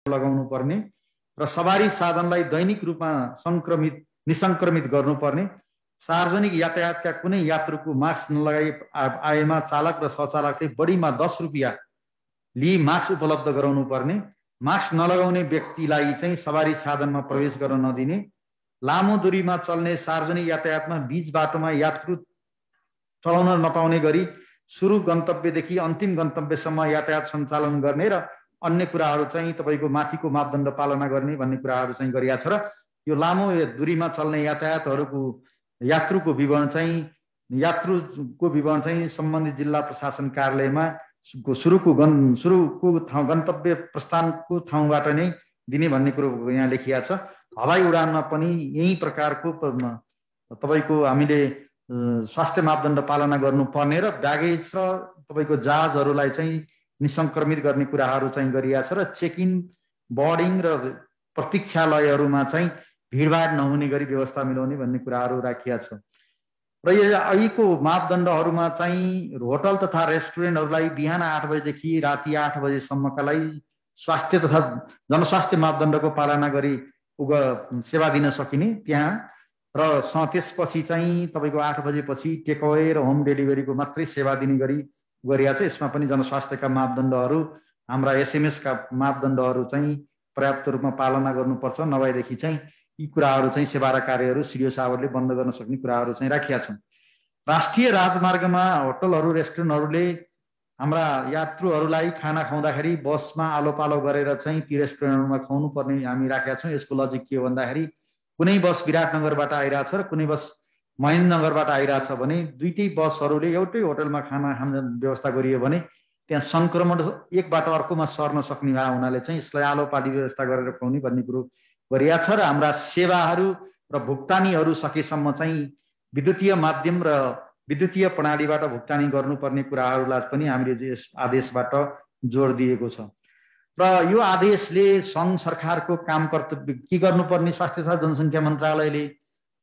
लगाउनु पर्ने र सवारी साधनलाई दैनिक रूपमा निसंक्रमित गर्नुपर्ने, सार्वजनिक यातायातका कुनै यात्रुको मास्क नलगाई आएमा चालक र सहचालकले बढीमा 10 रुपैयाँ लिई मास्क उपलब्ध गराउनु पर्ने, मास्क नलगाउने व्यक्तिलाई चाहिँ सवारी साधनमा प्रवेश गर्न नदिने, लामो दूरीमा चल्ने सार्वजनिक यातायातमा बीच बाटोमा यात्रु चलाउन नपाउने गरी सुरु गन्तव्यदेखि अन्तिम गन्तव्यसम्म यातायात सञ्चालन गर्ने र अन्य कुराहरू चाहिँ तपाईको माथिको मापदण्ड पालना गर्ने भन्ने कुराहरू चाहिँ गरिया छ र यो लामो दूरीमा चल्ने यातायातहरूको यात्रुको विवरण चाहिँ सम्बन्धित जिल्ला प्रशासन कार्यालयमा सुरुको ठाउँ गन्तव्य प्रस्थानको ठाउँबाट नै दिने भन्ने कुरो यहाँ लेखिया छ। हवाई उडानमा पनि यही प्रकारको तपाईको हामीले स्वास्थ्य मापदण्ड पालना गर्नुपर्ने र ब्यागेज र तपाईको जहाजहरूलाई चाहिँ निसंक्रमित गर्ने कुराहरू चाहिँ गरिया छ र चेक इन बोर्डिङ र प्रतीक्षालयहरूमा चाहिँ भिडभाड नहुने गरी व्यवस्था मिलाउने भन्ने कुराहरू राखिया छ। र यो अहिलेको मापदण्डहरूमा चाहिँ होटल तथा रेस्टुरेन्टहरूलाई बिहान 8 बजेदेखि राति 8 बजेसम्मका लागि स्वास्थ्य तथा जनस्वास्थ्य मापदण्डको पालना गरी सेवा दिन सकिने त्यहाँ र त्यसपछि चाहिँ तपाईको 8 बजेपछि टेक अवे र होम डेलिभरीको मात्रै सेवा दिने गरी गरिया छ। यसमा पनि जनस्वास्थ्यका मापदण्डहरू हाम्रा एसएमएस का मापदण्डहरू चाहिँ पर्याप्त रूपमा पालना गर्नुपर्छ, नभएदेखि चाहिँ यी कुराहरू चाहिँ सेवा र कार्यहरू सिडिओ साहबले बन्द गर्न सक्ने कुराहरू चाहिँ राखिया छन्। राष्ट्रिय राजमार्गमा होटलहरू रेस्टुरेन्टहरूले हाम्रा यात्रुहरूलाई खाना खुवाउँदाखेरि बसमा आलो पालो गरेर चाहिँ ती रेस्टुरेन्टमा खुवाउनु पर्ने हामी राखेका छौँ। यसको लजिक के हो भन्दाखेरि कुनै बस विराटनगरबाट आइरहेछ र कुनै बस महेन्द्रनगरबाट आइरहेछ भने दुईटै बसहरूले एउटै होटलमा खाना खाने व्यवस्था गरियो भने त्यहाँ संक्रमण एकबाट अर्कोमा सर्न सक्ने हुनाले चाहिँ यसलाई आलो पाली व्यवस्था गरेर खुवाउने भन्ने कुरो गरिया छ र हाम्रा सेवाहरू र भुक्तानीहरू सकेसम्म चाहिँ विद्युतीय माध्यम र विद्युतीय प्रणालीबाट भुक्तानी गर्नुपर्ने कुराहरूलाई पनि हामीले यस आदेशबाट जोड दिएको छ। र यो आदेशले सङ्घ सरकारको काम कर्तव्य के गर्नुपर्ने स्वास्थ्य तथा जनसङ्ख्या मन्त्रालयले,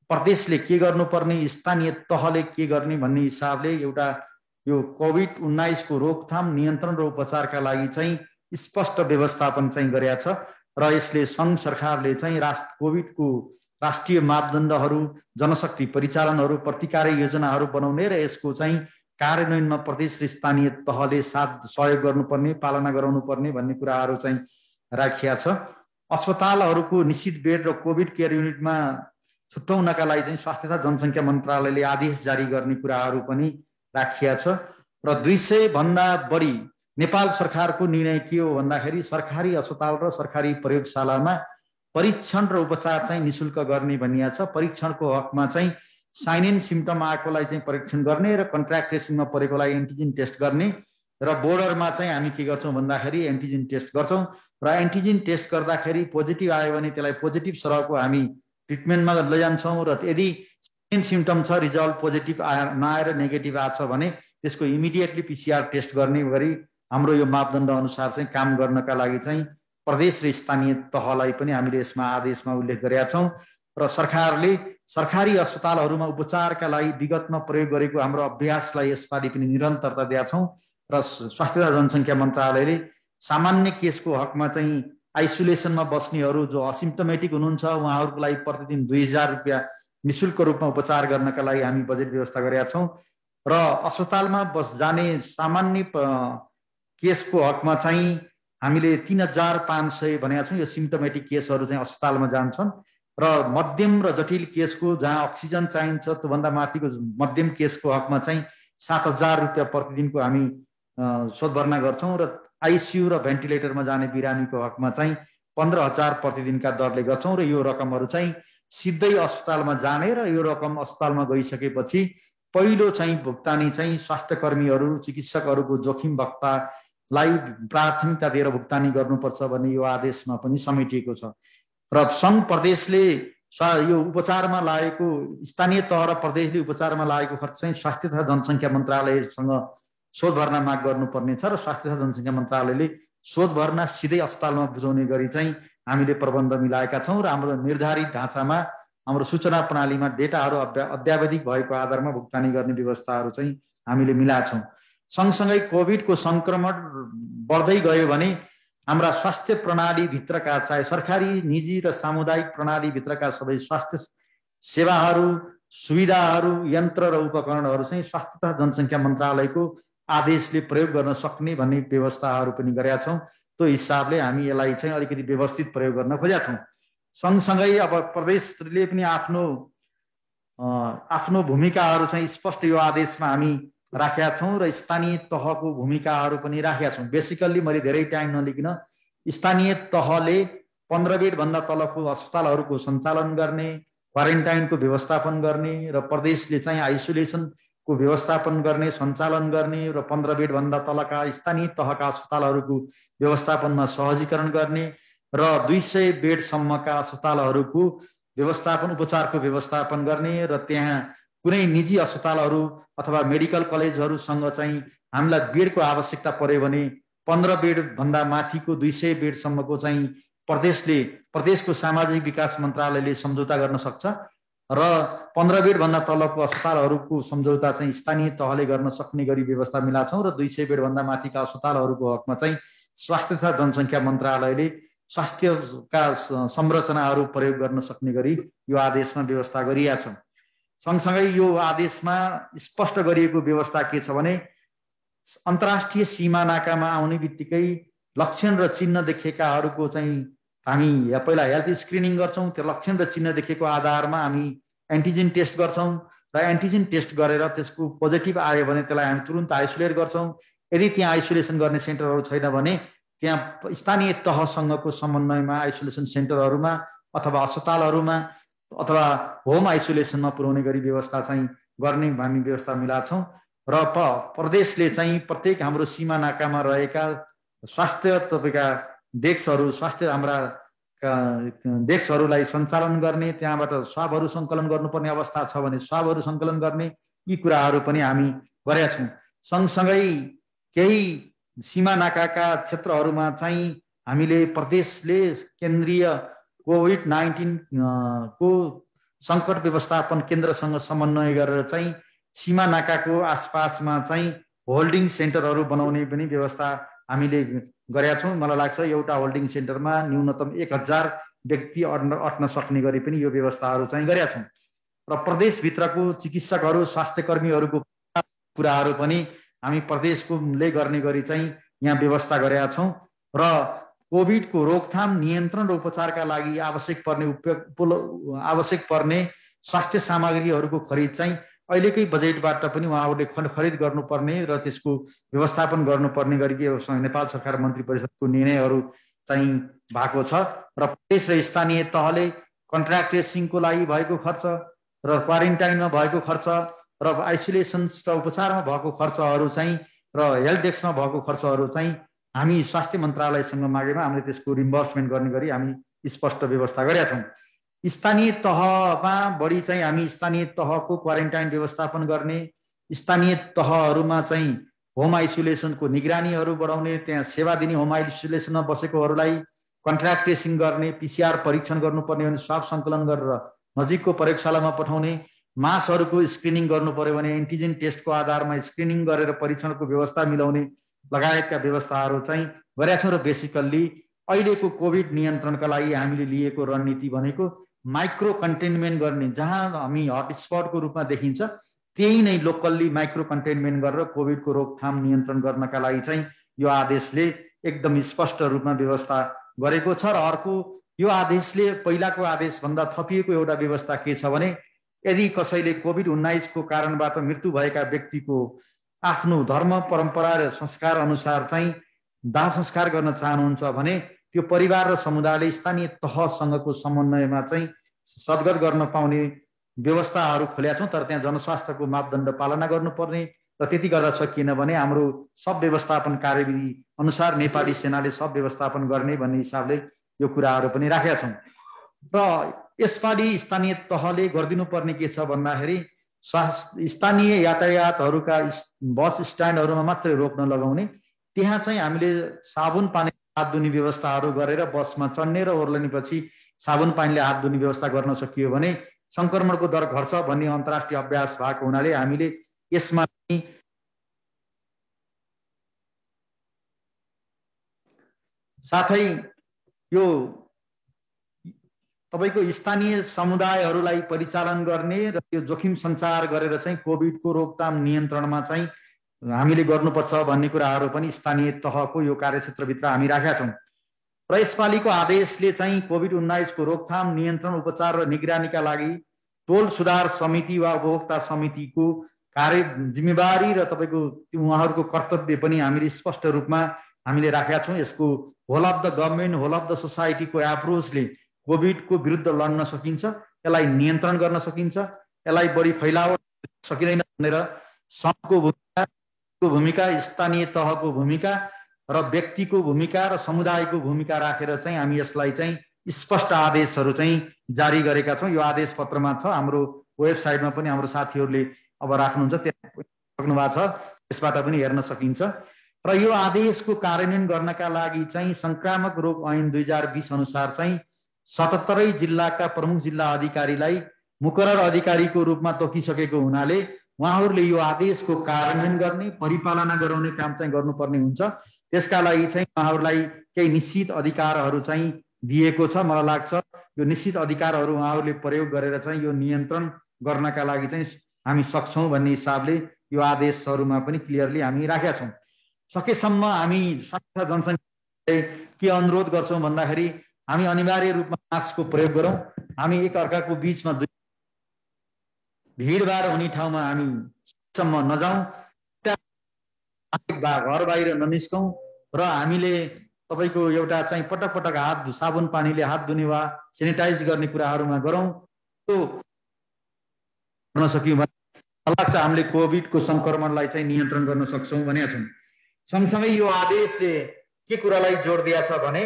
प्रदेशले के गर्नुपर्ने, स्थानीय तहले के गर्ने भन्ने हिसाबले एउटा यो कोभिड-19 को रोकथाम, नियन्त्रण र उपचारका लागि चाहिँ स्पष्ट व्यवस्थापन चाहिँ गरेका छ र यसले सङ्घ सरकारले चाहिँ कोभिडको राष्ट्रिय मापदण्डहरू, जनशक्ति परिचालनहरू, प्रतिकार योजनाहरू बनाउने र यसको चाहिँ कार्यान्वयनमा प्रदेश र स्थानीय तहले सहयोग गर्नुपर्ने, पालना गराउनुपर्ने भन्ने कुराहरू चाहिँ राखिया छ। अस्पतालहरूको निश्चित बेड र कोभिड केयर युनिटमा छुट्याउनका लागि चाहिँ स्वास्थ्य तथा जनसङ्ख्या मन्त्रालयले आदेश जारी गर्ने कुराहरू पनि राखिया छ। र 200 भन्दा बढी नेपाल सरकारको निर्णय के हो भन्दाखेरि सरकारी अस्पताल र सरकारी प्रयोगशालामा परीक्षण र उपचार चाहिँ निशुल्क गर्ने भनिया छ। परीक्षणको हकमा चाहिँ साइन इन सिम्पटम आएकोलाई चाहिँ परीक्षण गर्ने र कन्ट्र्याक्ट ट्रेसिङमा परेकोलाई एन्टिजेन टेस्ट गर्ने र बोर्डरमा चाहिँ हामी के गर्छौँ भन्दाखेरि एन्टिजेन टेस्ट गर्छौँ र एन्टिजेन टेस्ट गर्दाखेरि पोजिटिभ आयो भने त्यसलाई पोजिटिभ सरहको हामी ट्रिटमेन्टमा लैजान्छौँ र यदि सिम्पटम छ, रिजल्ट पोजिटिभ नआएर नेगेटिभ आछ भने त्यसको इमिडिएटली पिसिआर टेस्ट गर्ने गरी हाम्रो यो मापदण्ड अनुसार चाहिँ काम गर्नका लागि चाहिँ प्रदेश र स्थानीय तहलाई पनि हामीले यसमा आदेशमा उल्लेख गरेका छौँ र सरकारले सरकारी अस्पतालहरूमा उपचारका लागि विगतमा प्रयोग गरेको हाम्रो अभ्यासलाई यसपालि पनि निरन्तरता दिएका छौँ र स्वास्थ्य तथा जनसङ्ख्या मन्त्रालयले सामान्य केसको हकमा चाहिँ आइसोलेसनमा बस्नेहरू जो असिम्टोमेटिक हुनुहुन्छ उहाँहरूको लागि प्रतिदिन 2000 रुपियाँ निशुल्क रूपमा उपचार गर्नका लागि हामी बजेट व्यवस्था गरेका छौँ र अस्पतालमा जाने सामान्य केसको हकमा चाहिँ हामीले 3500 भनेका छौँ। यो सिम्टोमेटिक केसहरू चाहिँ अस्पतालमा जान्छन् र मध्यम र जटिल केसको जहाँ अक्सिजन चाहिन्छ त्योभन्दा माथिको मध्यम केसको हकमा चाहिँ 7000 रुपियाँ प्रतिदिनको हामी शोध भर्ना गर्छौँ र आइसियू र भेन्टिलेटरमा जाने बिरामीको हकमा चाहिँ 15000 प्रतिदिनका दरले गर्छौँ र यो रकमहरू चाहिँ सिधै अस्पतालमा जाने र यो रकम अस्पतालमा गइसकेपछि पहिलो चाहिँ भुक्तानी चाहिँ स्वास्थ्य कर्मीहरू, चिकित्सकहरूको जोखिम भत्तालाई प्राथमिकता दिएर भुक्तानी गर्नुपर्छ भन्ने यो आदेशमा पनि समेटिएको छ। र सङ्घ प्रदेशले यो उपचारमा लागेको स्थानीय तह र प्रदेशले उपचारमा लागेको खर्च चाहिँ स्वास्थ्य तथा जनसङ्ख्या मन्त्रालयसँग शोध भर्ना माग गर्नुपर्ने छ र स्वास्थ्य तथा जनसङ्ख्या मन्त्रालयले शोध भर्ना सिधै अस्पतालमा बुझाउने गरी चाहिँ हामीले प्रबन्ध मिलाएका छौँ र हाम्रो निर्धारित ढाँचामा हाम्रो सूचना प्रणालीमा डेटाहरू अद्यावधिक भएको आधारमा भुक्तानी गर्ने व्यवस्थाहरू चाहिँ हामीले मिलाएको छौँ। सँगसँगै कोभिडको सङ्क्रमण बढ्दै गयो भने हाम्रा स्वास्थ्य प्रणालीभित्रका चाहे सरकारी निजी र सामुदायिक प्रणालीभित्रका सबै स्वास्थ्य सेवाहरू सुविधाहरू यन्त्र र उपकरणहरू चाहिँ स्वास्थ्य तथा जनसङ्ख्या मन्त्रालयको आदेशले प्रयोग गर्न सक्ने भन्ने व्यवस्थाहरू पनि गरेका छौँ। त्यो हिसाबले हामी यसलाई चाहिँ अलिकति व्यवस्थित प्रयोग गर्न खोजेका छौँ। सँगसँगै अब प्रदेशले पनि आफ्नो भूमिकाहरू चाहिँ स्पष्ट यो आदेशमा हामी राखेका छौँ र स्थानीय तहको भूमिकाहरू पनि राखेका छौँ। बेसिकल्ली मैले धेरै टाइम नलिकन स्थानीय तहले 15 बेडभन्दा तलको अस्पतालहरूको सञ्चालन गर्ने, क्वारेन्टाइनको व्यवस्थापन गर्ने र प्रदेशले चाहिँ आइसोलेसनको व्यवस्थापन गर्ने, सञ्चालन गर्ने र 15 बेडभन्दा तलका स्थानीय तहका अस्पतालहरूको व्यवस्थापनमा सहजीकरण गर्ने र 200 बेडसम्मका अस्पतालहरूको व्यवस्थापन उपचारको व्यवस्थापन गर्ने र त्यहाँ कुनै निजी अस्पतालहरू अथवा मेडिकल कलेजहरूसँग चाहिँ हामीलाई बेडको आवश्यकता पर्यो भने 15 बेडभन्दा माथिको 200 बेडसम्मको चाहिँ प्रदेशको सामाजिक विकास मन्त्रालयले सम्झौता गर्न सक्छ र 15 बेडभन्दा तलको अस्पतालहरूको सम्झौता चाहिँ स्थानीय तहले गर्न सक्ने गरी व्यवस्था मिलाएको छौँ र 200 बेडभन्दा माथिका अस्पतालहरूको हकमा चाहिँ स्वास्थ्य तथा जनसङ्ख्या मन्त्रालयले स्वास्थ्यका संरचनाहरू प्रयोग गर्न सक्ने गरी यो आदेशमा व्यवस्था गरिएको छ। सँगसँगै यो आदेशमा स्पष्ट गरिएको व्यवस्था के छ भने अन्तर्राष्ट्रिय सीमा नाकामा आउने बित्तिकै लक्षण र चिन्ह देखेकाहरूको चाहिँ हामी पहिला हेल्थ स्क्रिनिङ गर्छौँ। त्यो लक्षण र चिन्ह देखेको आधारमा हामी एन्टिजेन टेस्ट गर्छौँ र एन्टिजेन टेस्ट गरेर त्यसको पोजिटिभ आयो भने त्यसलाई हामी तुरुन्त आइसोलेट गर्छौँ। यदि त्यहाँ आइसोलेसन गर्ने सेन्टरहरू छैन भने त्यहाँ स्थानीय तहसँगको समन्वयमा आइसोलेसन सेन्टरहरूमा अथवा अस्पतालहरूमा अथवा होम आइसोलेसनमा पुर्याउने गरी व्यवस्था चाहिँ गर्ने हामी व्यवस्था मिलाएको छौँ र प्रदेशले चाहिँ प्रत्येक हाम्रो सीमा नाकामा रहेका स्वास्थ्य तपाईँका डेस्कहरू स्वास्थ्य हाम्रा डेस्कहरूलाई सञ्चालन गर्ने, त्यहाँबाट स्वाबहरू सङ्कलन गर्नुपर्ने अवस्था छ भने स्वाबहरू सङ्कलन गर्ने, यी कुराहरू पनि हामी गरेका छौँ। सँगसँगै केही सीमा नाकाका क्षेत्रहरूमा चाहिँ हामीले प्रदेशले केन्द्रीय कोभिड-19 को सङ्कट व्यवस्थापन केन्द्रसँग समन्वय गरेर चाहिँ सीमा नाकाको आसपासमा चाहिँ होल्डिङ सेन्टरहरू बनाउने पनि व्यवस्था हामीले गरेका छौँ। मलाई लाग्छ एउटा होल्डिङ सेन्टरमा न्यूनतम 1000 व्यक्ति अट्न सक्ने गरी पनि यो व्यवस्थाहरू चाहिँ गरेका छौँ र प्रदेशभित्रको चिकित्सकहरू स्वास्थ्य कर्मीहरूको कुराहरू पनि हामी प्रदेशकोले गर्ने गरी चाहिँ यहाँ व्यवस्था गरेका छौँ र कोभिडको रोकथाम नियन्त्रण र उपचारका लागि आवश्यक पर्ने स्वास्थ्य सामग्रीहरूको खरिद चाहिँ अहिलेकै बजेटबाट पनि उहाँहरूले खरिद गर्नुपर्ने र त्यसको व्यवस्थापन गर्नुपर्ने गरी नेपाल सरकार मन्त्री परिषदको निर्णयहरू चाहिँ भएको छ र प्रदेश र स्थानीय तहले कन्ट्र्याक्ट ट्रेसिङको लागि भएको खर्च र क्वारेन्टाइनमा भएको खर्च र आइसोलेसन र उपचारमा भएको खर्चहरू चाहिँ र हेल्थ डेस्कमा भएको खर्चहरू चाहिँ हामी स्वास्थ्य मन्त्रालयसँग मागेमा हामीले त्यसको रिम्बर्समेन्ट गर्ने गरी हामी स्पष्ट व्यवस्था गरेका छौँ। स्थानीय तहमा बढी चाहिँ हामी स्थानीय तहको क्वारेन्टाइन व्यवस्थापन गर्ने, स्थानीय तहहरूमा चाहिँ होम आइसोलेसनको निगरानीहरू बढाउने, त्यहाँ सेवा दिने होम आइसोलेसनमा बसेकोहरूलाई कन्ट्र्याक्ट ट्रेसिङ गर्ने, PCR परीक्षण गर्नुपर्ने भने स्वाब सङ्कलन गरेर नजिकको प्रयोगशालामा पठाउने, मासहरूको स्क्रिनिङ गर्नु पर्यो भने एन्टिजेन टेस्टको आधारमा स्क्रिनिङ गरेर परीक्षणको व्यवस्था मिलाउने लगायतका व्यवस्थाहरू चाहिँ गरेका छौँ र बेसिकल्ली अहिलेको कोभिड नियन्त्रणका लागि हामीले लिएको रणनीति भनेको माइक्रो कन्टेनमेन्ट गर्ने, जहाँ हामी हटस्पटको रूपमा देखिन्छ त्यही नै लोकल्ली माइक्रो कन्टेनमेन्ट गरेर कोभिडको रोकथाम नियन्त्रण गर्नका लागि चाहिँ यो आदेशले एकदम स्पष्ट रूपमा व्यवस्था गरेको छ। र अर्को यो आदेशले पहिलाको आदेशभन्दा थपिएको एउटा व्यवस्था के छ भने यदि कसैले कोभिड-19 को कारणबाट मृत्यु भएका व्यक्तिको आफ्नो धर्म परम्परा र संस्कार अनुसार चाहिँ दाह संस्कार गर्न चाहनुहुन्छ भने त्यो परिवार र समुदायले स्थानीय तहसँगको समन्वयमा चाहिँ सद्गत गर्न पाउने व्यवस्थाहरू खोलेका छौँ। तर त्यहाँ जनस्वास्थ्यको मापदण्ड पालना गर्नुपर्ने र त्यति गर्दा सकिएन भने हाम्रो सब व्यवस्थापन कार्यविधि अनुसार नेपाली सेनाले सब व्यवस्थापन गर्ने भन्ने हिसाबले यो कुराहरू पनि राखेका छौँ। र यसपालि स्थानीय तहले गरिदिनुपर्ने के छ भन्दाखेरि स्थानीय यातायातहरूका बस स्ट्यान्डहरूमा मात्रै रोक्न लगाउने, त्यहाँ चाहिँ हामीले साबुन पानी हात धुने व्यवस्थाहरू गरेर बसमा चढ्ने र ओर्लनेपछि साबुन पानीले हात धुने व्यवस्था गर्न सकियो भने सङ्क्रमणको दर घट्छ भन्ने अन्तर्राष्ट्रिय अभ्यास भएको हुनाले हामीले यसमा साथै यो तपाईको स्थानीय समुदायहरूलाई परिचालन गर्ने र यो जोखिम सञ्चार गरेर चाहिँ कोभिडको रोकथाम नियन्त्रणमा चाहिँ हामीले गर्नुपर्छ भन्ने कुराहरू पनि स्थानीय तहको यो कार्यक्षेत्रभित्र हामी राखेका छौँ र यसपालिको आदेशले चाहिँ कोभिड-19 को रोकथाम नियन्त्रण उपचार र निगरानीका लागि टोल सुधार समिति वा उपभोक्ता समितिको कार्य जिम्मेवारी र तपाईको उहाँहरूको कर्तव्य पनि हामीले स्पष्ट रूपमा हामीले राखेका छौँ। यसको whole of the government whole of the सोसाइटीको एप्रोचले कोभिडको विरुद्ध लड्न सकिन्छ, यसलाई नियन्त्रण गर्न सकिन्छ, यसलाई बढी फैलाव सकिँदैन भनेर सङ्घको भूमिका, स्थानीय तहको भूमिका र व्यक्तिको भूमिका र समुदायको भूमिका राखेर चाहिँ हामी यसलाई चाहिँ स्पष्ट आदेशहरू चाहिँ जारी गरेका छौँ। यो आदेश पत्रमा छ, हाम्रो वेबसाइटमा पनि हाम्रो साथीहरूले अब राख्नुहुन्छ, त्यहाँ राख्नु भएको छ, त्यसबाट पनि हेर्न सकिन्छ। र यो आदेशको कार्यान्वयन गर्नका लागि चाहिँ संक्रामक रोग ऐन 2020 अनुसार चाहिँ 77 जिल्लाका प्रमुख जिल्ला अधिकारीलाई मुकरर अधिकारीको रूपमा तोकिसकेको हुनाले उहाँहरूले यो आदेशको कार्यान्वयन गर्ने परिपालना गराउने काम चाहिँ गर्नुपर्ने हुन्छ। त्यसका लागि चाहिँ उहाँहरूलाई केही निश्चित अधिकारहरू चाहिँ दिएको छ। मलाई लाग्छ यो निश्चित अधिकारहरू उहाँहरूले प्रयोग गरेर चाहिँ यो नियन्त्रण गर्नका लागि चाहिँ हामी सक्छौँ भन्ने हिसाबले यो आदेशहरूमा पनि क्लियरली हामी राखेका छौँ। सकेसम्म हामी स्वास्थ्य जनसङ्ख्यालाई के अनुरोध गर्छौँ भन्दाखेरि हामी अनिवार्य रूपमा मास्कको प्रयोग गरौँ, हामी एकअर्काको बिचमा भिडभाड हुने ठाउँमा हामी सम्म नजाउँ, घर बाहिर ननिस्कौँ र हामीले तपाईको एउटा चाहिँ पटक पटक हात साबुन पानीले हात धुने वा सेनिटाइज गर्ने कुराहरूमा गरौँ। त्यो गर्न सक्यौँ भने लाग्छ हामीले कोभिडको सङ्क्रमणलाई चाहिँ नियन्त्रण गर्न सक्छौँ भनेका छौँ। सँगसँगै यो आदेशले के कुरालाई जोड दिएछ भने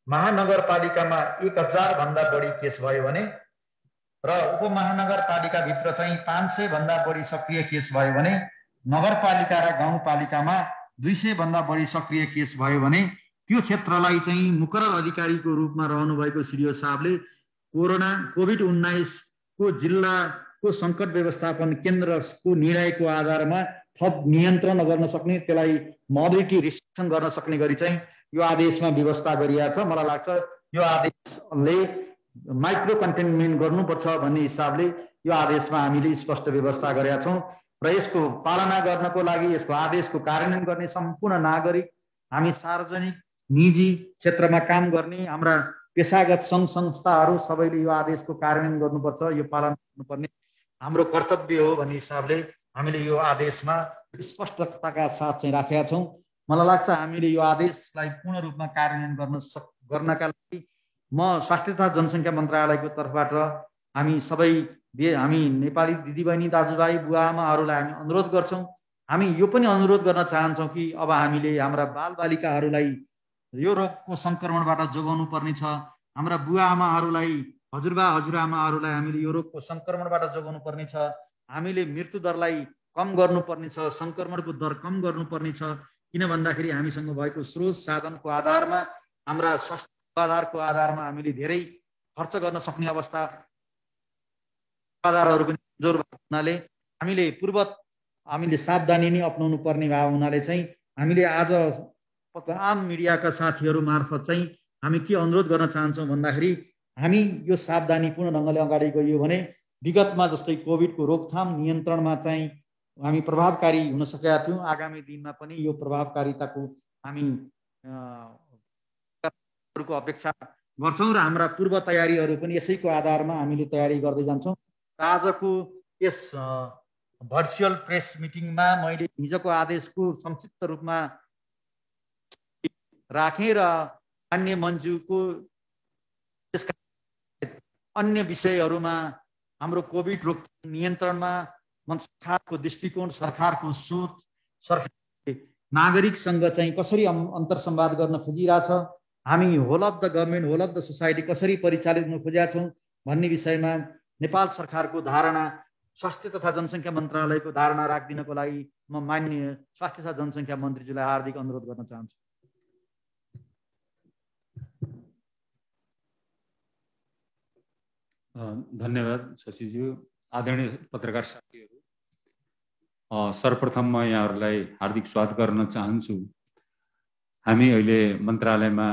महानगरपालिकामा 1000 भन्दा बढी केस भयो भने र उपमहानगरपालिकाभित्र चाहिँ 500 भन्दा बढी सक्रिय केस भयो भने नगरपालिका र गाउँपालिकामा 200 भन्दा बढी सक्रिय केस भयो भने त्यो क्षेत्रलाई चाहिँ मुकरर अधिकारीको रूपमा रहनुभएको सिडिओ साहबले कोभिड-19 को जिल्लाको सङ्कट व्यवस्थापन केन्द्रको निर्णयको आधारमा थप नियन्त्रण गर्न सक्ने, त्यसलाई मोबिलिटी रिस्ट्रिक्सन गर्न सक्ने गरी चाहिँ यो आदेशमा व्यवस्था गरिएको छ। मलाई लाग्छ यो आदेशले माइक्रो कन्टेनमेन्ट गर्नुपर्छ भन्ने हिसाबले यो आदेशमा हामीले स्पष्ट व्यवस्था गरेका छौँ र यसको पालना गर्नको लागि यसको आदेशको कार्यान्वयन गर्ने सम्पूर्ण नागरिक, हामी सार्वजनिक निजी क्षेत्रमा काम गर्ने हाम्रा पेशागत सङ्घ संस्थाहरू सबैले यो आदेशको कार्यान्वयन गर्नुपर्छ, यो पालना गर्नुपर्ने हाम्रो कर्तव्य हो भन्ने हिसाबले हामीले यो आदेशमा स्पष्टताका साथ चाहिँ राखेका छौँ। मलाई लाग्छ हामीले यो आदेशलाई पूर्ण रूपमा कार्यान्वयन गर्नका लागि म स्वास्थ्य तथा जनसङ्ख्या मन्त्रालयको तर्फबाट हामी नेपाली दिदीबहिनी दाजुभाइ बुवा आमाहरूलाई हामी अनुरोध गर्छौँ। हामी यो पनि अनुरोध गर्न चाहन्छौँ कि अब हामीले हाम्रा बालबालिकाहरूलाई यो रोगको सङ्क्रमणबाट जोगाउनु पर्ने छ, हाम्रा बुवा आमाहरूलाई, हजुरबा हजुरआमाहरूलाई हामीले यो रोगको सङ्क्रमणबाट जोगाउनु पर्ने छ, हामीले मृत्यु दरलाई कम गर्नुपर्ने छ, सङ्क्रमणको दर कम गर्नुपर्ने छ। किन भन्दाखेरि हामीसँग भएको स्रोत साधनको आधारमा, हाम्रा स्वास्थ्य आधारको आधारमा हामीले धेरै खर्च गर्न सक्ने अवस्था आधारहरू पनि कमजोर भएको हुनाले हामीले सावधानी नै अपनाउनु पर्ने भएको हुनाले चाहिँ हामीले आज आम मिडियाका साथीहरू मार्फत चाहिँ हामी के अनुरोध गर्न चाहन्छौँ भन्दाखेरि हामी यो सावधानीपूर्ण ढङ्गले अगाडि गइयो भने विगतमा जस्तै कोभिडको रोकथाम नियन्त्रणमा चाहिँ हामी प्रभावकारी हुन सकेका थियौँ। आगामी दिनमा पनि यो प्रभावकारिताको हामी अपेक्षा गर्छौँ र हाम्रा पूर्व तयारीहरू पनि यसैको आधारमा हामीले तयारी गर्दै जान्छौँ। आजको यस भर्चुअल प्रेस मिटिङमा मैले हिजोको आदेशको संक्षिप्त रूपमा राखेँ र अन्य मन्जुको अन्य विषयहरूमा हाम्रो कोभिड रोग नियन्त्रणमा सरकारको दृष्टिकोण, सरकारको सोच, सरकारले नागरिकसँग चाहिँ कसरी अन्तर्संवाद गर्न खोजिरहेछ, हामी whole of the government whole of the society कसरी परिचालित गर्न खोजेका छौँ भन्ने विषयमा नेपाल सरकारको धारणा, स्वास्थ्य तथा जनसङ्ख्या मन्त्रालयको धारणा राखिदिनको लागि म माननीय स्वास्थ्य तथा जनसङ्ख्या मन्त्रीज्यूलाई हार्दिक अनुरोध गर्न चाहन्छु। धन्यवाद सचिवज्यू। आदरणीय पत्रकार साथीहरू, सर्वप्रथम म यहाँहरूलाई हार्दिक स्वागत गर्न चाहन्छु। हामी अहिले मन्त्रालयमा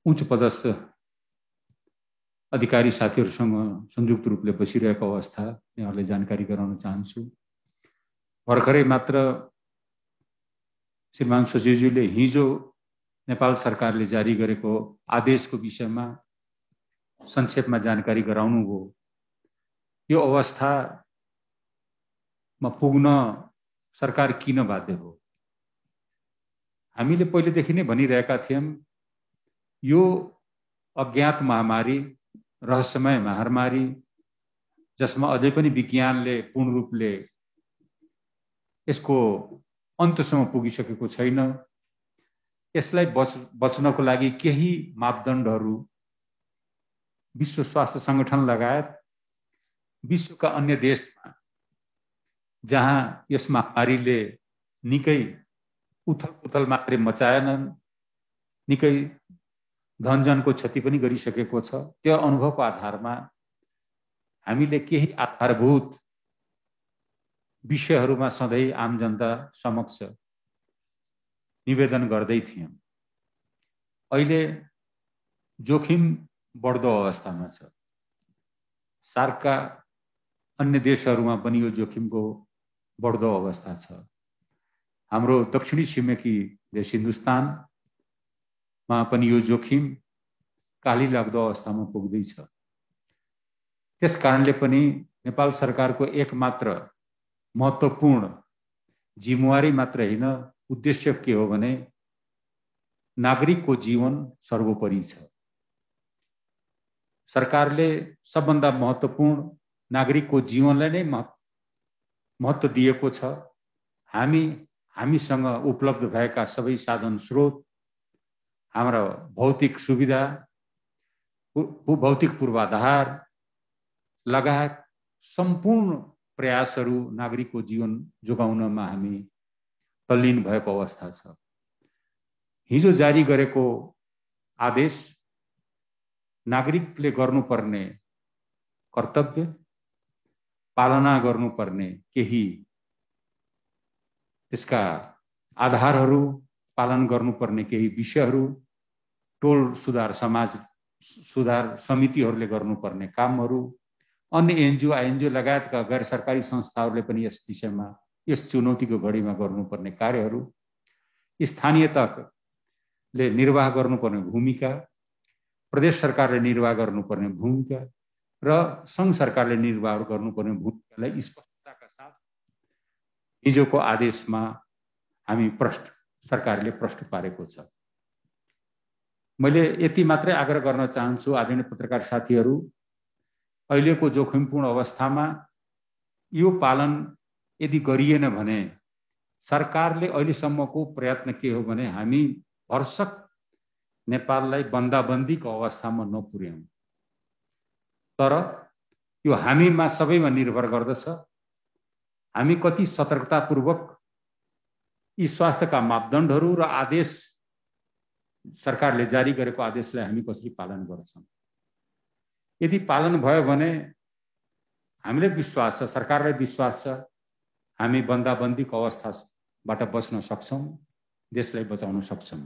उच्च पदस्थ अधिकारी साथीहरूसँग संयुक्त रूपले बसिरहेको अवस्था यहाँहरूलाई जानकारी गराउन चाहन्छु। भर्खरै मात्र श्रीमान सचिवज्यूले हिजो नेपाल सरकारले जारी गरेको आदेशको विषयमा संक्षेपमा जानकारी गराउनुभयो। यो अवस्थामा पुग्न सरकार किन बाध्य हो? हामीले पहिलेदेखि नै भनिरहेका थियौं, यो अज्ञात महामारी, रहस्यमय महामारी, जसमा अझै पनि विज्ञानले पूर्ण रूपले यसको अन्तसम्म पुगिसकेको छैन, यसलाई बच्नको लागि केही मापदण्डहरू विश्व स्वास्थ्य संगठन लगायत विश्वका अन्य देशमा जहाँ यस महामारीले निकै उथलपुथल मात्रै मचाएनन्, निकै धनजनको क्षति पनि गरिसकेको छ, त्यो अनुभवको आधारमा हामीले केही आधारभूत विषयहरूमा सधैँ आम जनता समक्ष निवेदन गर्दै थियौं। अहिले जोखिम बढ्दो अवस्थामा छ। सार्कका अन्य देशहरूमा पनि यो जोखिमको बढ्दो अवस्था छ। हाम्रो दक्षिणी छिमेकी देश हिन्दुस्तानमा पनि यो जोखिम काली लाग्दो अवस्थामा पुग्दैछ। त्यस कारणले पनि नेपाल सरकारको एकमात्र महत्त्वपूर्ण जिम्मेवारी मात्र हैन, उद्देश्य के हो भने नागरिकको जीवन सर्वोपरि छ। सरकारले सबभन्दा महत्त्वपूर्ण नागरिकको जीवनलाई नै महत्त्व दिएको छ। हामीसँग उपलब्ध भएका सबै साधन स्रोत, हाम्रा भौतिक सुविधा, भौतिक पूर्वाधार लगायत सम्पूर्ण प्रयासहरू नागरिकको जीवन जोगाउनमा हामी तल्लीन भएको अवस्था छ। हिजो जारी गरेको आदेश नागरिकले गर्नुपर्ने कर्तव्य, पालना गर्नुपर्ने केही त्यसका आधारहरू, पालन गर्नुपर्ने केही विषयहरू, टोल सुधार समाज सुधार समितिहरूले गर्नुपर्ने कामहरू, अन्य एनजिओ आइएनजिओ लगायतका गैर सरकारी संस्थाहरूले पनि यस विषयमा, यस चुनौतीको घडीमा गर्नुपर्ने कार्यहरू, स्थानीय तहले निर्वाह गर्नुपर्ने भूमिका, प्रदेश सरकारले निर्वाह गर्नुपर्ने भूमिका र संघ सरकारले निर्वाह गर्नुपर्ने भूमिकालाई स्पष्टताका साथ हिजोको आदेशमा हामी सरकारले प्रश्न पारेको छ। मैले यति मात्रै आग्रह गर्न चाहन्छु, आदरणीय पत्रकार साथीहरू, अहिलेको जोखिमपूर्ण अवस्थामा यो पालन यदि गरिएन भने सरकारले अहिलेसम्मको प्रयत्न के हो भने हामी भरसक नेपाललाई बन्दाबन्दीको अवस्थामा नपुर्याउँ। तर यो हामीमा सबैमा निर्भर गर्दछ, हामी कति सतर्कतापूर्वक यी स्वास्थ्यका मापदण्डहरू र आदेश, सरकारले जारी गरेको आदेशलाई हामी कसरी पालन गर्छौं। यदि पालन भयो भने हामीलाई विश्वास छ, सरकारलाई विश्वास छ, हामी बन्दाबन्दीको अवस्थाबाट बच्न सक्छौं, देशलाई बचाउन सक्छौं।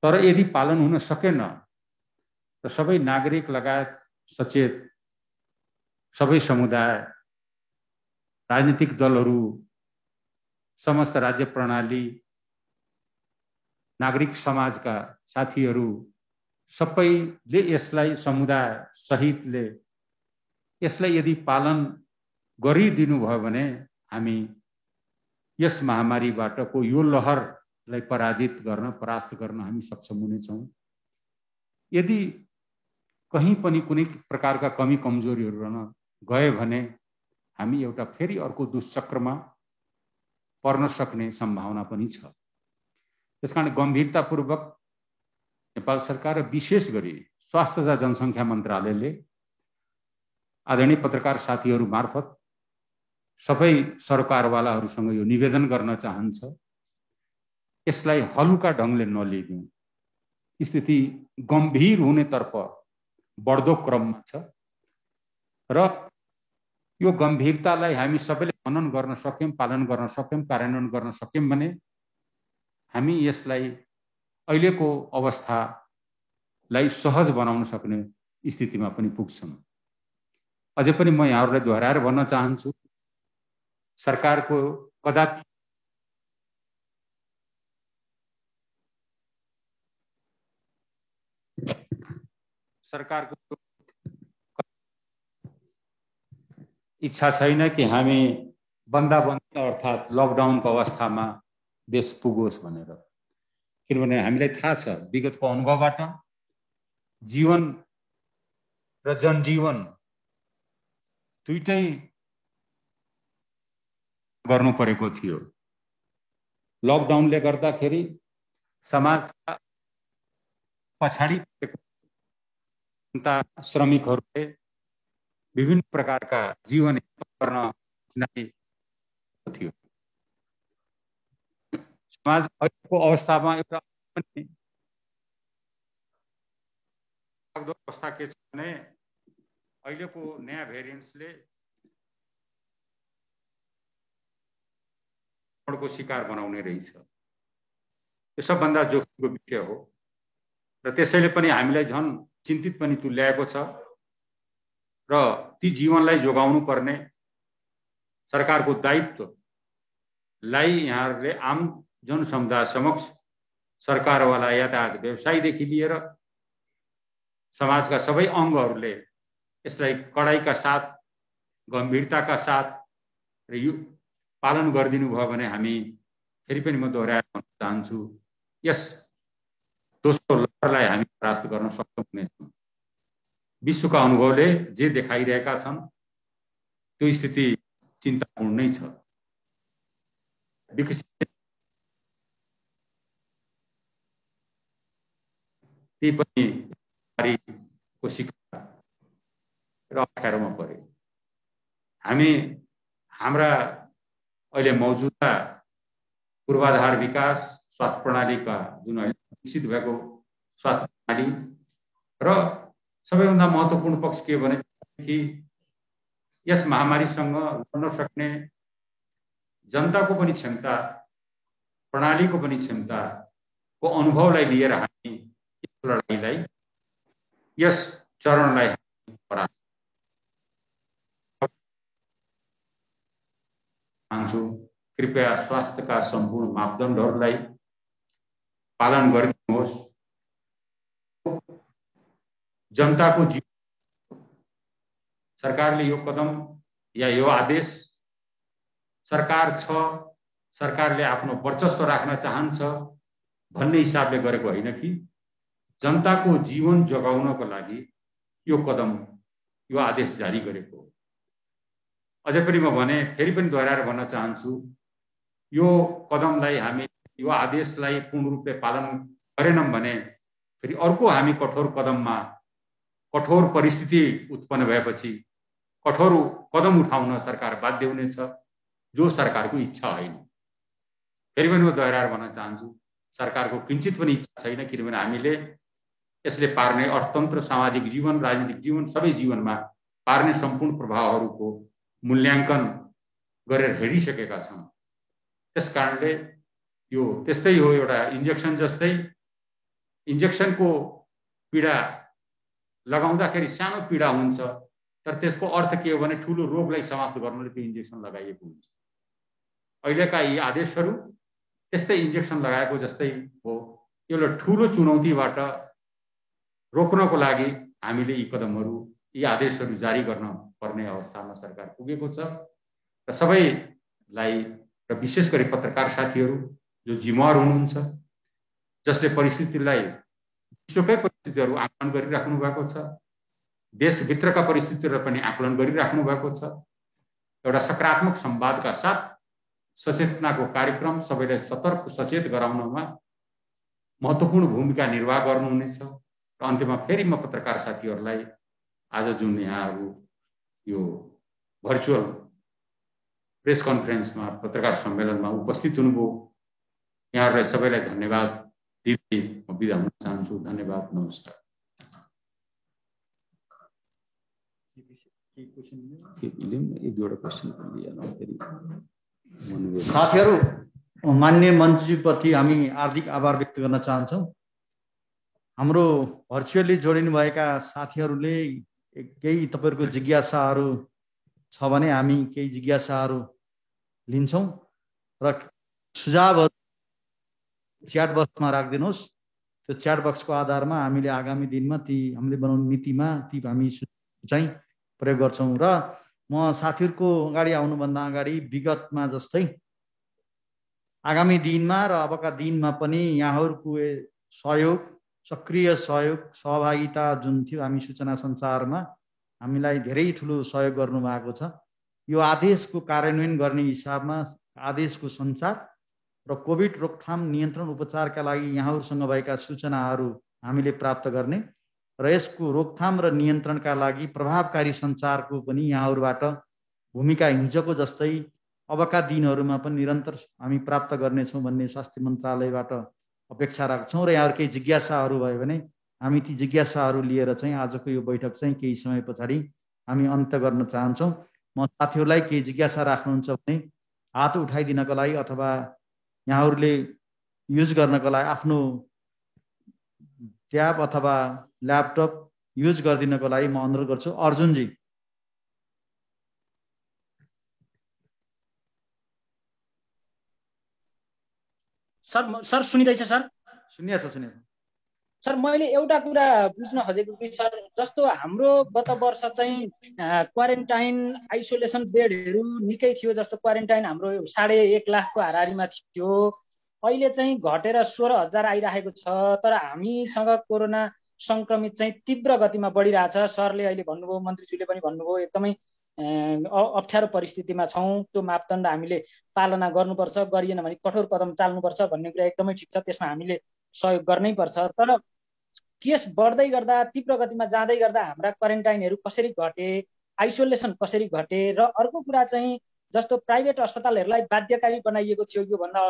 तर यदि पालन हुन सकेन र सबै नागरिक लगायत सचेत सबै समुदाय, राजनीतिक दलहरू, समस्त राज्य प्रणाली, नागरिक समाजका साथीहरू सबैले यसलाई, समुदाय सहितले यसलाई यदि पालन गरिदिनु भयो भने हामी यस महामारीबाटको यो लहरलाई परास्त गर्न हामी सक्षम हुनेछौँ। यदि कहीँ पनि कुनै प्रकारका कमी कमजोरीहरू रहन गए भने हामी एउटा फेरि अर्को दुष्चक्रमा पर्न सक्ने सम्भावना पनि छ। त्यसकारण गम्भीरतापूर्वक नेपाल सरकार र विशेष गरी स्वास्थ्य तथा जनसङ्ख्या मन्त्रालयले आदरणीय पत्रकार साथीहरू मार्फत सबै सरकारवालाहरूसँग यो निवेदन गर्न चाहन्छ, यसलाई हलुका ढङ्गले नलिदिउँ। स्थिति गम्भीर हुनेतर्फ बढ्दो क्रममा छ र यो गम्भीरतालाई हामी सबैले मनन गर्न सक्यौं, पालन गर्न सक्यौं, कार्यान्वयन गर्न सक्यौं भने हामी यसलाई अहिलेको अवस्था लाई सहज बनाउन सक्ने स्थितिमा पनि पुग्छौँ। अझै पनि म यहाँहरूलाई दोहोऱ्याएर भन्न चाहन्छु, सरकारको कदापि इच्छा छैन कि हामी बन्दाबन्दी अर्थात् लकडाउनको अवस्थामा देश पुगोस् भनेर। किनभने हामीलाई थाहा छ विगतको अनुभवबाट जीवन र जनजीवन दुईटै गर्नु परेको थियो। लकडाउनले गर्दाखेरि समाजका पछाडि जनता श्रमिकहरूले विभिन्न प्रकारका जीवन गर्न थियो। समाज अहिलेको अवस्थामा एउटा अवस्था के छ भने अहिलेको नयाँ भेरिएन्ट्सले को शिकार बनाउने रहेछ। यो सबभन्दा जोखिमको विषय हो र त्यसैले पनि हामीलाई झन् चिन्तित पनि तुल्याएको छ र ती जीवनलाई जोगाउनु पर्ने सरकारको दायित्वलाई यहाँहरूले आम जनसमुदाय समक्ष सरकारवाला यातायात व्यवसायीदेखि लिएर समाजका सबै अङ्गहरूले यसलाई कडाइका साथ गम्भीरताका साथ र यो पालन गरिदिनु भयो भने हामी फेरि पनि म दोहोऱ्याएर भन्न चाहन्छु यस दोस्रो लहरलाई हामी परास्त गर्न सक्षम हुनेछौँ। विश्वका अनुभवले जे देखाइरहेका छन् त्यो स्थिति चिन्तापूर्ण नै छ। विकसित ती पनि को शिकार र अप्ठ्यारोमा परे। हामी हाम्रा अहिले मौजूदा पूर्वाधार विकास स्वास्थ्य प्रणालीका जुन अहिले विकसित भएको स्वास्थ्य प्रणाली र सबैभन्दा महत्त्वपूर्ण पक्ष के भने कि यस महामारीसँग लड्न सक्ने जनताको पनि क्षमता प्रणालीको पनि क्षमताको अनुभवलाई लिएर हामी यस लडाइँलाई यस चरणलाई परास्त चाहन्छु। कृपया स्वास्थ्यका सम्पूर्ण मापदण्डहरूलाई पालन गरिदिनुहोस्। जनताको जीवन सरकारले यो कदम या यो आदेश सरकार छ, सरकारले आफ्नो वर्चस्व राख्न चाहन्छ भन्ने हिसाबले गरेको होइन कि जनताको जीवन जोगाउनको लागि यो कदम यो आदेश जारी गरेको। अझै पनि म भने फेरि पनि दोहोऱ्याएर भन्न चाहन्छु यो कदमलाई हामी यो आदेशलाई पूर्ण रूपले पालन गरेनौं भने फेरि अर्को हामी कठोर कदममा कठोर परिस्थिति उत्पन्न भएपछि कठोर कदम उठाउन सरकार बाध्य हुनेछ जो सरकारको इच्छा होइन। फेरि पनि म दोहोऱ्याएर भन्न चाहन्छु सरकारको किंचित पनि इच्छा छैन किनभने हामीले यसले पार्ने अर्थतन्त्र सामाजिक जीवन राजनीतिक जीवन सबै जीवनमा पार्ने सम्पूर्ण प्रभावहरूको मूल्याङ्कन गरेर हेरिसकेका छौं। त्यसकारणले यो त्यस्तै हो एउटा इन्जेक्सन जस्तै इन्जेक्सनको पीडा लगाउँदाखेरि सानो पीडा हुन्छ तर त्यसको अर्थ के हो भने ठूलो रोगलाई समाप्त गर्नले त्यो इन्जेक्सन लगाइएको हुन्छ। अहिलेका यी आदेशहरू त्यस्तै इन्जेक्सन लगाएको जस्तै हो। एउटा ठूलो चुनौतीबाट रोक्नको लागि हामीले यी कदमहरू यी आदेशहरू जारी गर्न पर्ने अवस्थामा सरकार पुगेको छ र सबैलाई र विशेष गरी पत्रकार साथीहरू जो जिम्मेवार हुनुहुन्छ जसले परिस्थितिलाई विश्वकै परिस्थितिहरू आकलन गरिराख्नु भएको छ देशभित्रका परिस्थितिहरू पनि आकलन गरिराख्नु भएको छ। एउटा सकारात्मक संवादका साथ सचेतनाको कार्यक्रम सबैलाई सतर्क सचेत गराउनमा महत्त्वपूर्ण भूमिका निर्वाह गर्नुहुनेछ। र अन्त्यमा फेरि म पत्रकार साथीहरूलाई आज जुन यहाँहरू यो भर्चुअल प्रेस कन्फरेन्समा पत्रकार सम्मेलनमा उपस्थित हुनुभयो यहाँहरूलाई सबैलाई धन्यवाद दिँदै म बिदा हुन चाहन्छु। धन्यवाद, नमस्कार। साथीहरू माननीय मन्त्रीप्रति हामी हार्दिक आभार व्यक्त गर्न चाहन्छौँ। हाम्रो भर्चुअली जोडिनुभएका साथीहरूले केही तपाईहरुको जिज्ञासाहरू छ भने हामी केही जिज्ञासाहरू लिन्छौं र सुझावहरू च्याट बक्समा राखिदिनुहोस्। त्यो च्याट बक्सको आधारमा हामीले आगामी दिनमा हामीले बनाउने नीतिमा हामी चाहिँ प्रयोग गर्छौं। र म साथीहरुको अगाडि आउनुभन्दा अगाडि विगतमा जस्तै आगामी दिनमा र अबका दिनमा पनि यहाँहरुको सहयोग, सक्रिय सहयोग, सहभागिता जुन थियो हामी सूचना सञ्चारमा हामीलाई धेरै ठूलो सहयोग गर्नु भएको छ। यो आदेशको कार्यान्वयन गर्ने हिसाबमा आदेशको सञ्चार र कोभिड रोकथाम नियन्त्रण उपचारका लागि यहाँहरुसँग भएका सूचनाहरू हामीले प्राप्त गर्ने र यसको रोकथाम र नियन्त्रणका लागि प्रभावकारी सञ्चारको पनि यहाँहरुबाट भूमिका हिजोको जस्तै अबका दिनहरुमा पनि निरन्तर हामी प्राप्त गर्नेछौं भन्ने स्वास्थ्य मन्त्रालयबाट अपेक्षा राख्छौं। र यहाँहरु केही जिज्ञासाहरू भयो भने हामी ती जिज्ञासाहरू लिएर चाहिँ आजको यो बैठक चाहिँ केही समय पछाडि हामी अन्त्य गर्न चाहन्छौं। म साथीहरुलाई केही जिज्ञासा राख्नुहुन्छ भने हात उठाइदिनको लागि अथवा यहाँहरुले युज गर्नको लागि आफ्नो ट्याब अथवा ल्यापटप युज गरिदिनको लागि म अनुरोध गर्छु। अर्जुन जी। सर सुनिदैछ सर? सुनिएछ। सर मैले एउटा कुरा बुझ्न खोजेको कि सर जस्तो हाम्रो गत वर्ष चाहिँ क्वारेन्टाइन आइसोलेसन बेडहरू निकै थियो, जस्तो क्वारेन्टाइन हाम्रो 1.5 लाखको हाराहारीमा थियो, अहिले चाहिँ घटेर 16,000 आइरहेको छ। तर हामीसँग कोरोना संक्रमित चाहिँ तीव्र गतिमा बढिरहेछ। सरले अहिले भन्नुभयो, मन्त्रीज्यूले पनि भन्नुभयो, एकदमै अप्ठ्यारो परिस्थितिमा छौं, त्यो मापदण्ड हामीले पालना गर्नुपर्छ, गरिएन भने कठोर कदम चाल्नुपर्छ भन्ने कुरा एकदमै ठिक छ, त्यसमा हामीले सहयोग गर्नै पर्छ। तर केस बढ्दै गर्दा, तीव्र गतिमा जाँदै गर्दा हाम्रा क्वारेन्टाइनहरू कसरी घटे, आइसोलेसन कसरी घटे, र अर्को कुरा चाहिँ जस्तो प्राइभेट अस्पतालहरूलाई बाध्यकारी बनाइएको थियो योभन्दा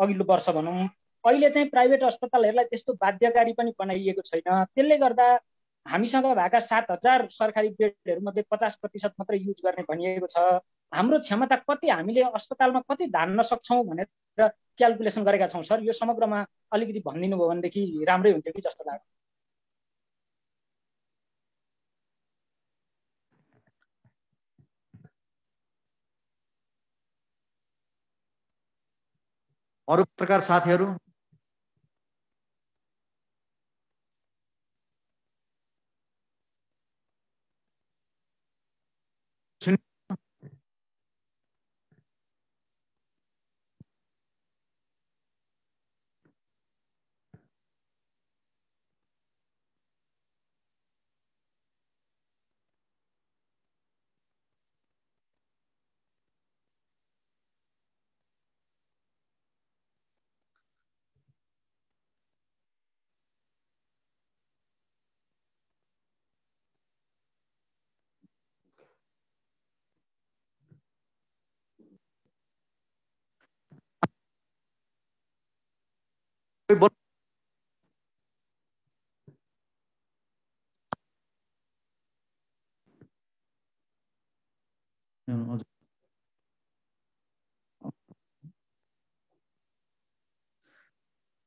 अघिल्लो वर्ष भनौँ, अहिले चाहिँ प्राइभेट अस्पतालहरूलाई त्यस्तो बाध्यकारी पनि बनाइएको छैन। त्यसले गर्दा हामीसँग भएका 7,000 सरकारी बेडहरू मध्ये 50% मात्रै युज गर्ने भनिएको छ। हाम्रो क्षमता कति, हामीले अस्पतालमा कति धान्न सक्छौं भनेर क्याल्कुलेसन गरेका छौं सर। यो समग्रमा अलिकति भनिदिनु भयो भनेदेखि राम्रै हुन्थ्यो कि जस्तो लाग्यो। अरु प्रकार साथीहरु?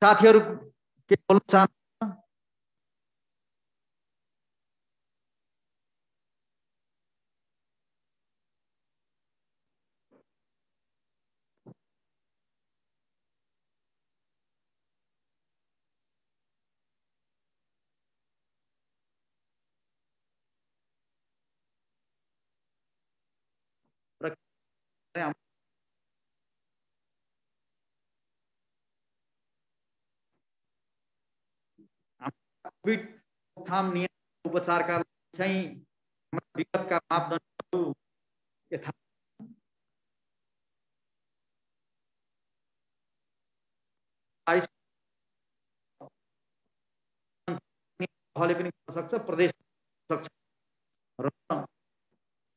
साथीहरु के बोल्न चाहनुहुन्छ? कोभिड रोकथाम नियन्त्रण उपचारका चाहिँ विगतका मापदण्डहरू यथा पनि गर्न सक्छ, प्रदेश सक्छ र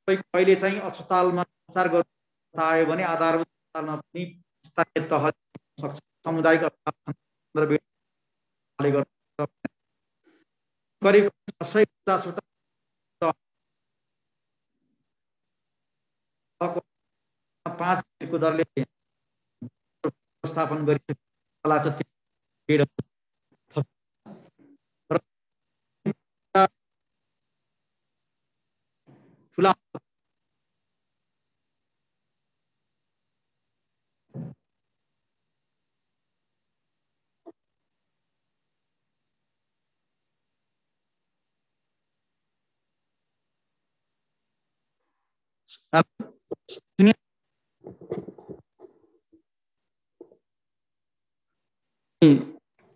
अहिले चाहिँ अस्पतालमा उपचार गर्न आयो भने आधारभूत अस्पतालमा पनि स्थानीय तह सक्छ, सामुदायिक अस्पताल करिब 150 5 को दरले व्यवस्थापन गरिएको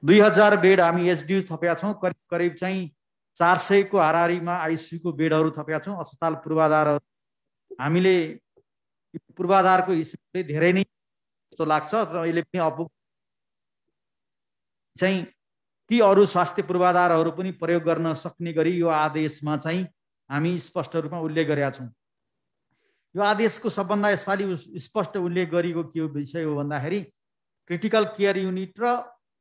दुई 2000 बेड हामी एचडियू थपेका छौँ। करिब करिब चाहिँ 400 को हाराहारीमा आइसियू को बेडहरू थपेका छौँ। अस्पताल पूर्वाधारहरू हामीले पूर्वाधारको हिसाबले धेरै नै जस्तो लाग्छ र अहिले पनि अपुग चाहिँ ती अरू स्वास्थ्य पूर्वाधारहरू पनि प्रयोग गर्न सक्ने गरी यो आदेशमा चाहिँ हामी स्पष्ट रूपमा उल्लेख गरेका छौँ। यो आदेशको सबभन्दा यसपालि स्पष्ट उल्लेख गरिएको के हो विषय हो भन्दाखेरि क्रिटिकल केयर युनिट र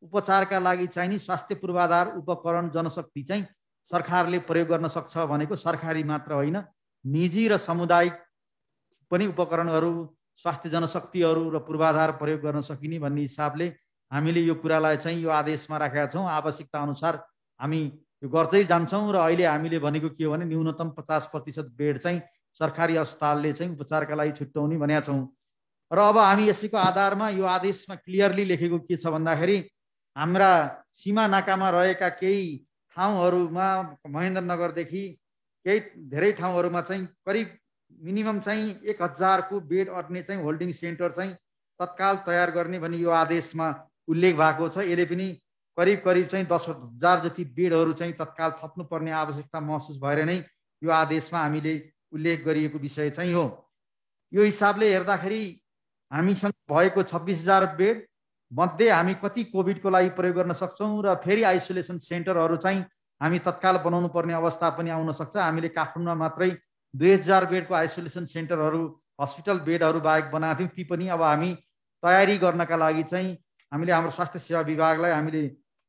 उपचारका लागि चाहिने स्वास्थ्य पूर्वाधार उपकरण जनशक्ति चाहिँ सरकारले प्रयोग गर्न सक्छ भनेको सरकारी मात्र होइन, निजी र सामुदायिक पनि उपकरणहरू स्वास्थ्य जनशक्तिहरू र पूर्वाधार प्रयोग गर्न सकिने भन्ने हिसाबले हामीले यो कुरालाई चाहिँ यो आदेशमा राखेका छौँ। आवश्यकता अनुसार हामी यो गर्दै जान्छौँ र अहिले हामीले भनेको के हो भने न्यूनतम 50% बेड चाहिँ सरकारी अस्पतालले चाहिँ उपचारका लागि छुट्याउने भनेका छौँ। र अब हामी यसैको आधारमा यो आदेशमा क्लियरली लेखेको के छ भन्दाखेरि हाम्रा सीमा नाकामा रहेका केही ठाउँहरूमा महेन्द्रनगरदेखि केही धेरै ठाउँहरूमा चाहिँ करिब मिनिमम चाहिँ 1000 को बेड अट्ने चाहिँ होल्डिङ सेन्टर चाहिँ तत्काल तयार गर्ने भन्ने यो आदेशमा उल्लेख भएको छ। यसले पनि करिब करिब चाहिँ 10,000 जति बेडहरू चाहिँ तत्काल थप्नुपर्ने आवश्यकता महसुस भएर नै यो आदेशमा हामीले उल्लेख गरिएको विषय चाहिँ हो। यो हिसाबले हेर्दाखेरि हामीसँग भएको 26,000 बेड मध्ये हामी कति कोभिडको लागि प्रयोग गर्न सक्छौँ र फेरि आइसोलेसन सेन्टरहरू चाहिँ हामी तत्काल बनाउनु पर्ने अवस्था पनि आउन सक्छ। हामीले काठमाडौँमा मात्रै 2000 बेडको आइसोलेसन सेन्टरहरू हस्पिटल बेडहरू बाहेक बनाएको थियौँ। ती पनि अब हामी तयारी गर्नका लागि चाहिँ हामीले हाम्रो स्वास्थ्य सेवा विभागलाई हामीले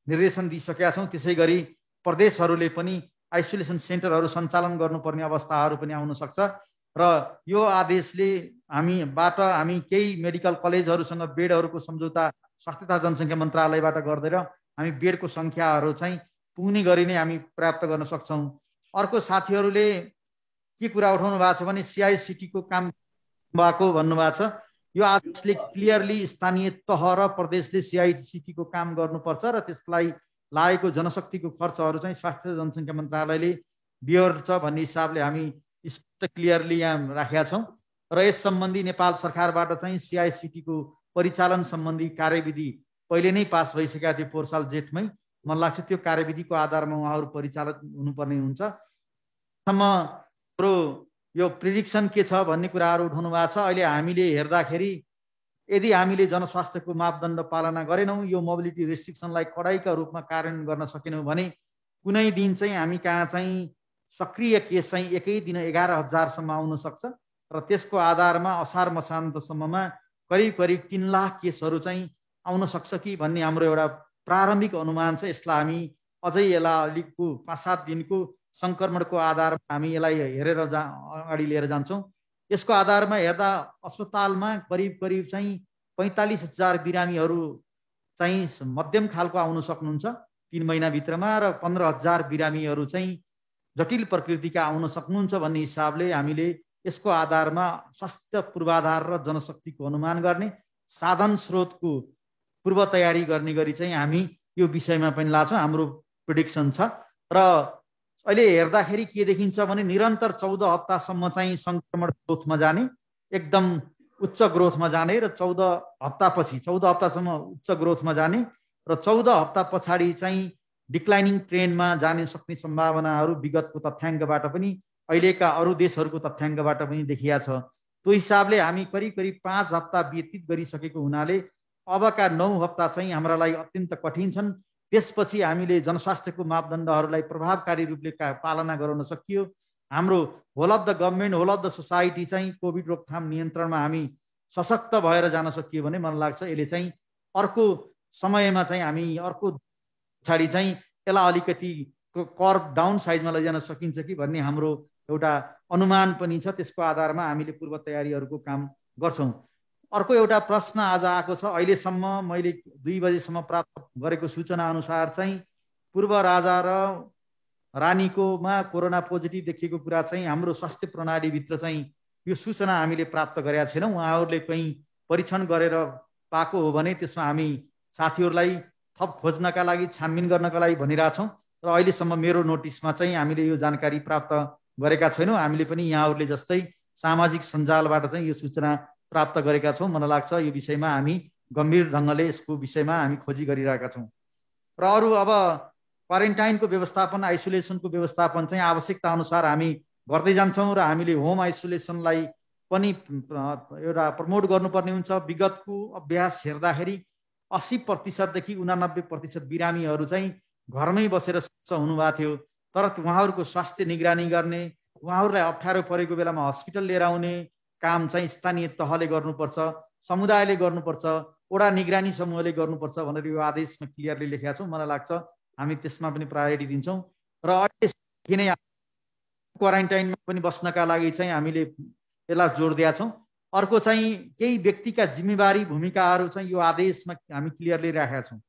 निर्देशन दिइसकेका छौँ। त्यसै गरी प्रदेशहरूले पनि आइसोलेसन सेन्टरहरू सञ्चालन गर्नुपर्ने अवस्थाहरू पनि आउन सक्छ र यो आदेशले हामीबाट हामी केही मेडिकल कलेजहरूसँग बेडहरूको सम्झौता स्वास्थ्य तथा जनसङ्ख्या मन्त्रालयबाट गर्दै हामी बेडको सङ्ख्याहरू चाहिँ पुग्ने गरी नै हामी प्राप्त गर्न सक्छौँ। अर्को साथीहरूले के कुरा उठाउनु भएको छ भने सिआइसिटीको काम भएको भन्नुभएको छ। यो आदेशले क्लियरली स्थानीय तह र प्रदेशले सिआइसिटीको काम गर्नुपर्छ र त्यसलाई लागेको जनशक्तिको खर्चहरू चाहिँ स्वास्थ्य जनसङ्ख्या मन्त्रालयले बिहोर्छ भन्ने हिसाबले हामी स्पष्ट क्लियरली यहाँ राखेका छौँ र यस सम्बन्धी नेपाल सरकारबाट चाहिँ सिआइसिटीको परिचालन सम्बन्धी कार्यविधि पहिले नै पास भइसकेका थियो पोहोर साल जेठमै। मलाई लाग्छ त्यो कार्यविधिको आधारमा उहाँहरू परिचालन हुनुपर्ने हुन्छ। हाम्रो यो प्रिडिक्सन के छ भन्ने कुराहरू उठाउनु भएको छ। अहिले हामीले हेर्दाखेरि यदि हामीले जनस्वास्थ्यको मापदण्ड पालना गरेनौँ, यो मोबिलिटी रेस्ट्रिक्सनलाई कडाइका रूपमा कार्यान्वयन गर्न सकेनौँ भने कुनै दिन चाहिँ हामी कहाँ चाहिँ सक्रिय केस चाहिँ एकै दिन 11,000 आउन सक्छ र त्यसको आधारमा असार मसान्तसम्ममा करिब करिब 3 लाख केसहरू चाहिँ आउन सक्छ कि भन्ने हाम्रो एउटा प्रारम्भिक अनुमान छ। यसलाई हामी अझै यसलाई अलिकको 5-7 दिनको सङ्क्रमणको आधारमा हामी यसलाई हेरेर अगाडि लिएर जान्छौँ। यसको आधारमा हेर्दा अस्पतालमा करिब करिब चाहिँ 45,000 बिरामीहरू चाहिँ मध्यम खालको आउन सक्नुहुन्छ 3 महिनाभित्रमा र 15,000 बिरामीहरू चाहिँ जटिल प्रकृतिका आउन सक्नुहुन्छ भन्ने हिसाबले हामीले यसको आधारमा स्वास्थ्य पूर्वाधार र जनशक्तिको अनुमान गर्ने साधन स्रोतको पूर्व तयारी गर्ने गरी चाहिँ हामी यो विषयमा पनि लाग्छौँ। हाम्रो प्रिडिक्सन छ र अहिले हेर्दाखेरि के देखिन्छ भने निरन्तर 14 हप्तासम्म चाहिँ सङ्क्रमण ग्रोथमा जाने, एकदम उच्च ग्रोथमा जाने र 14 हप्तासम्म उच्च ग्रोथमा जाने र 14 हप्ता पछाडि चाहिँ डिक्लाइनिङ ट्रेन्डमा जाने सक्ने सम्भावनाहरू विगतको तथ्याङ्कबाट पनि अहिलेका अरू देशहरूको तथ्याङ्कबाट पनि देखिया छ। त्यो हिसाबले हामी करिब करिब 5 हप्ता व्यतीत गरिसकेको हुनाले अबका 9 हप्ता चाहिँ हाम्रा लागि अत्यन्त कठिन छन्। त्यसपछि हामीले जनस्वास्थ्यको मापदण्डहरूलाई प्रभावकारी रूपले पालना गराउन सकियो। हाम्रो whole of the government, whole of the society चाहिँ कोभिड रोकथाम नियन्त्रणमा हामी सशक्त भएर जान सकियो भने मलाई लाग्छ यसले चाहिँ अर्को समयमा चाहिँ हामी अर्को पछाडि चाहिँ यसलाई अलिकति कर्भ डाउन साइजमा लैजान सकिन्छ कि भन्ने हाम्रो एउटा अनुमान पनि छ। त्यसको आधारमा हामीले पूर्व तयारीहरूको काम गर्छौँ। अर्को एउटा प्रश्न आज आएको छ। अहिलेसम्म मैले 2 बजेसम्म प्राप्त गरेको सूचना अनुसार चाहिँ पूर्व राजा र रानीकोमा कोरोना पोजिटिभ देखिएको कुरा चाहिँ हाम्रो स्वास्थ्य प्रणालीभित्र चाहिँ यो सूचना हामीले प्राप्त गरेका छैनौँ। उहाँहरूले कहीँ परीक्षण गरेर पाएको हो भने त्यसमा हामी साथीहरूलाई थप खोज्नका लागि छानबिन गर्नका लागि भनिरहेछौँ र अहिलेसम्म मेरो नोटिसमा चाहिँ हामीले यो जानकारी प्राप्त गरेका छैनौँ। हामीले पनि यहाँहरूले जस्तै सामाजिक सञ्जालबाट चाहिँ यो सूचना प्राप्त गरेका छौँ। मलाई लाग्छ यो विषयमा हामी गम्भीर ढङ्गले यसको विषयमा हामी खोजी गरिरहेका छौँ। र अरू अब क्वारेन्टाइनको व्यवस्थापन, आइसोलेसनको व्यवस्थापन चाहिँ आवश्यकता अनुसार हामी गर्दै जान्छौँ र हामीले होम आइसोलेसनलाई पनि एउटा प्रमोट गर्नुपर्ने हुन्छ। विगतको अभ्यास हेर्दाखेरि 80% देखि 89% बिरामीहरू चाहिँ घरमै बसेर स्वस्थ हुनुभएको थियो। तर उहाँहरूको स्वास्थ्य निगरानी गर्ने, उहाँहरूलाई अप्ठ्यारो परेको बेलामा हस्पिटल लिएर आउने काम चाहिँ स्थानीय तहले गर्नुपर्छ, समुदायले गर्नुपर्छ, वडा निगरानी समूहले गर्नुपर्छ भनेर यो आदेशमा क्लियरली लेखेका छौँ। मलाई लाग्छ हामी त्यसमा पनि प्रायोरिटी दिन्छौँ। र अहिले नै क्वारेन्टाइनमा पनि बस्नका लागि चाहिँ हामीले यसलाई जोड दिएका छौँ। अर्को चाहिँ केही व्यक्तिका जिम्मेवारी भूमिकाहरू चाहिँ यो आदेशमा हामी क्लियरली राखेका छौँ।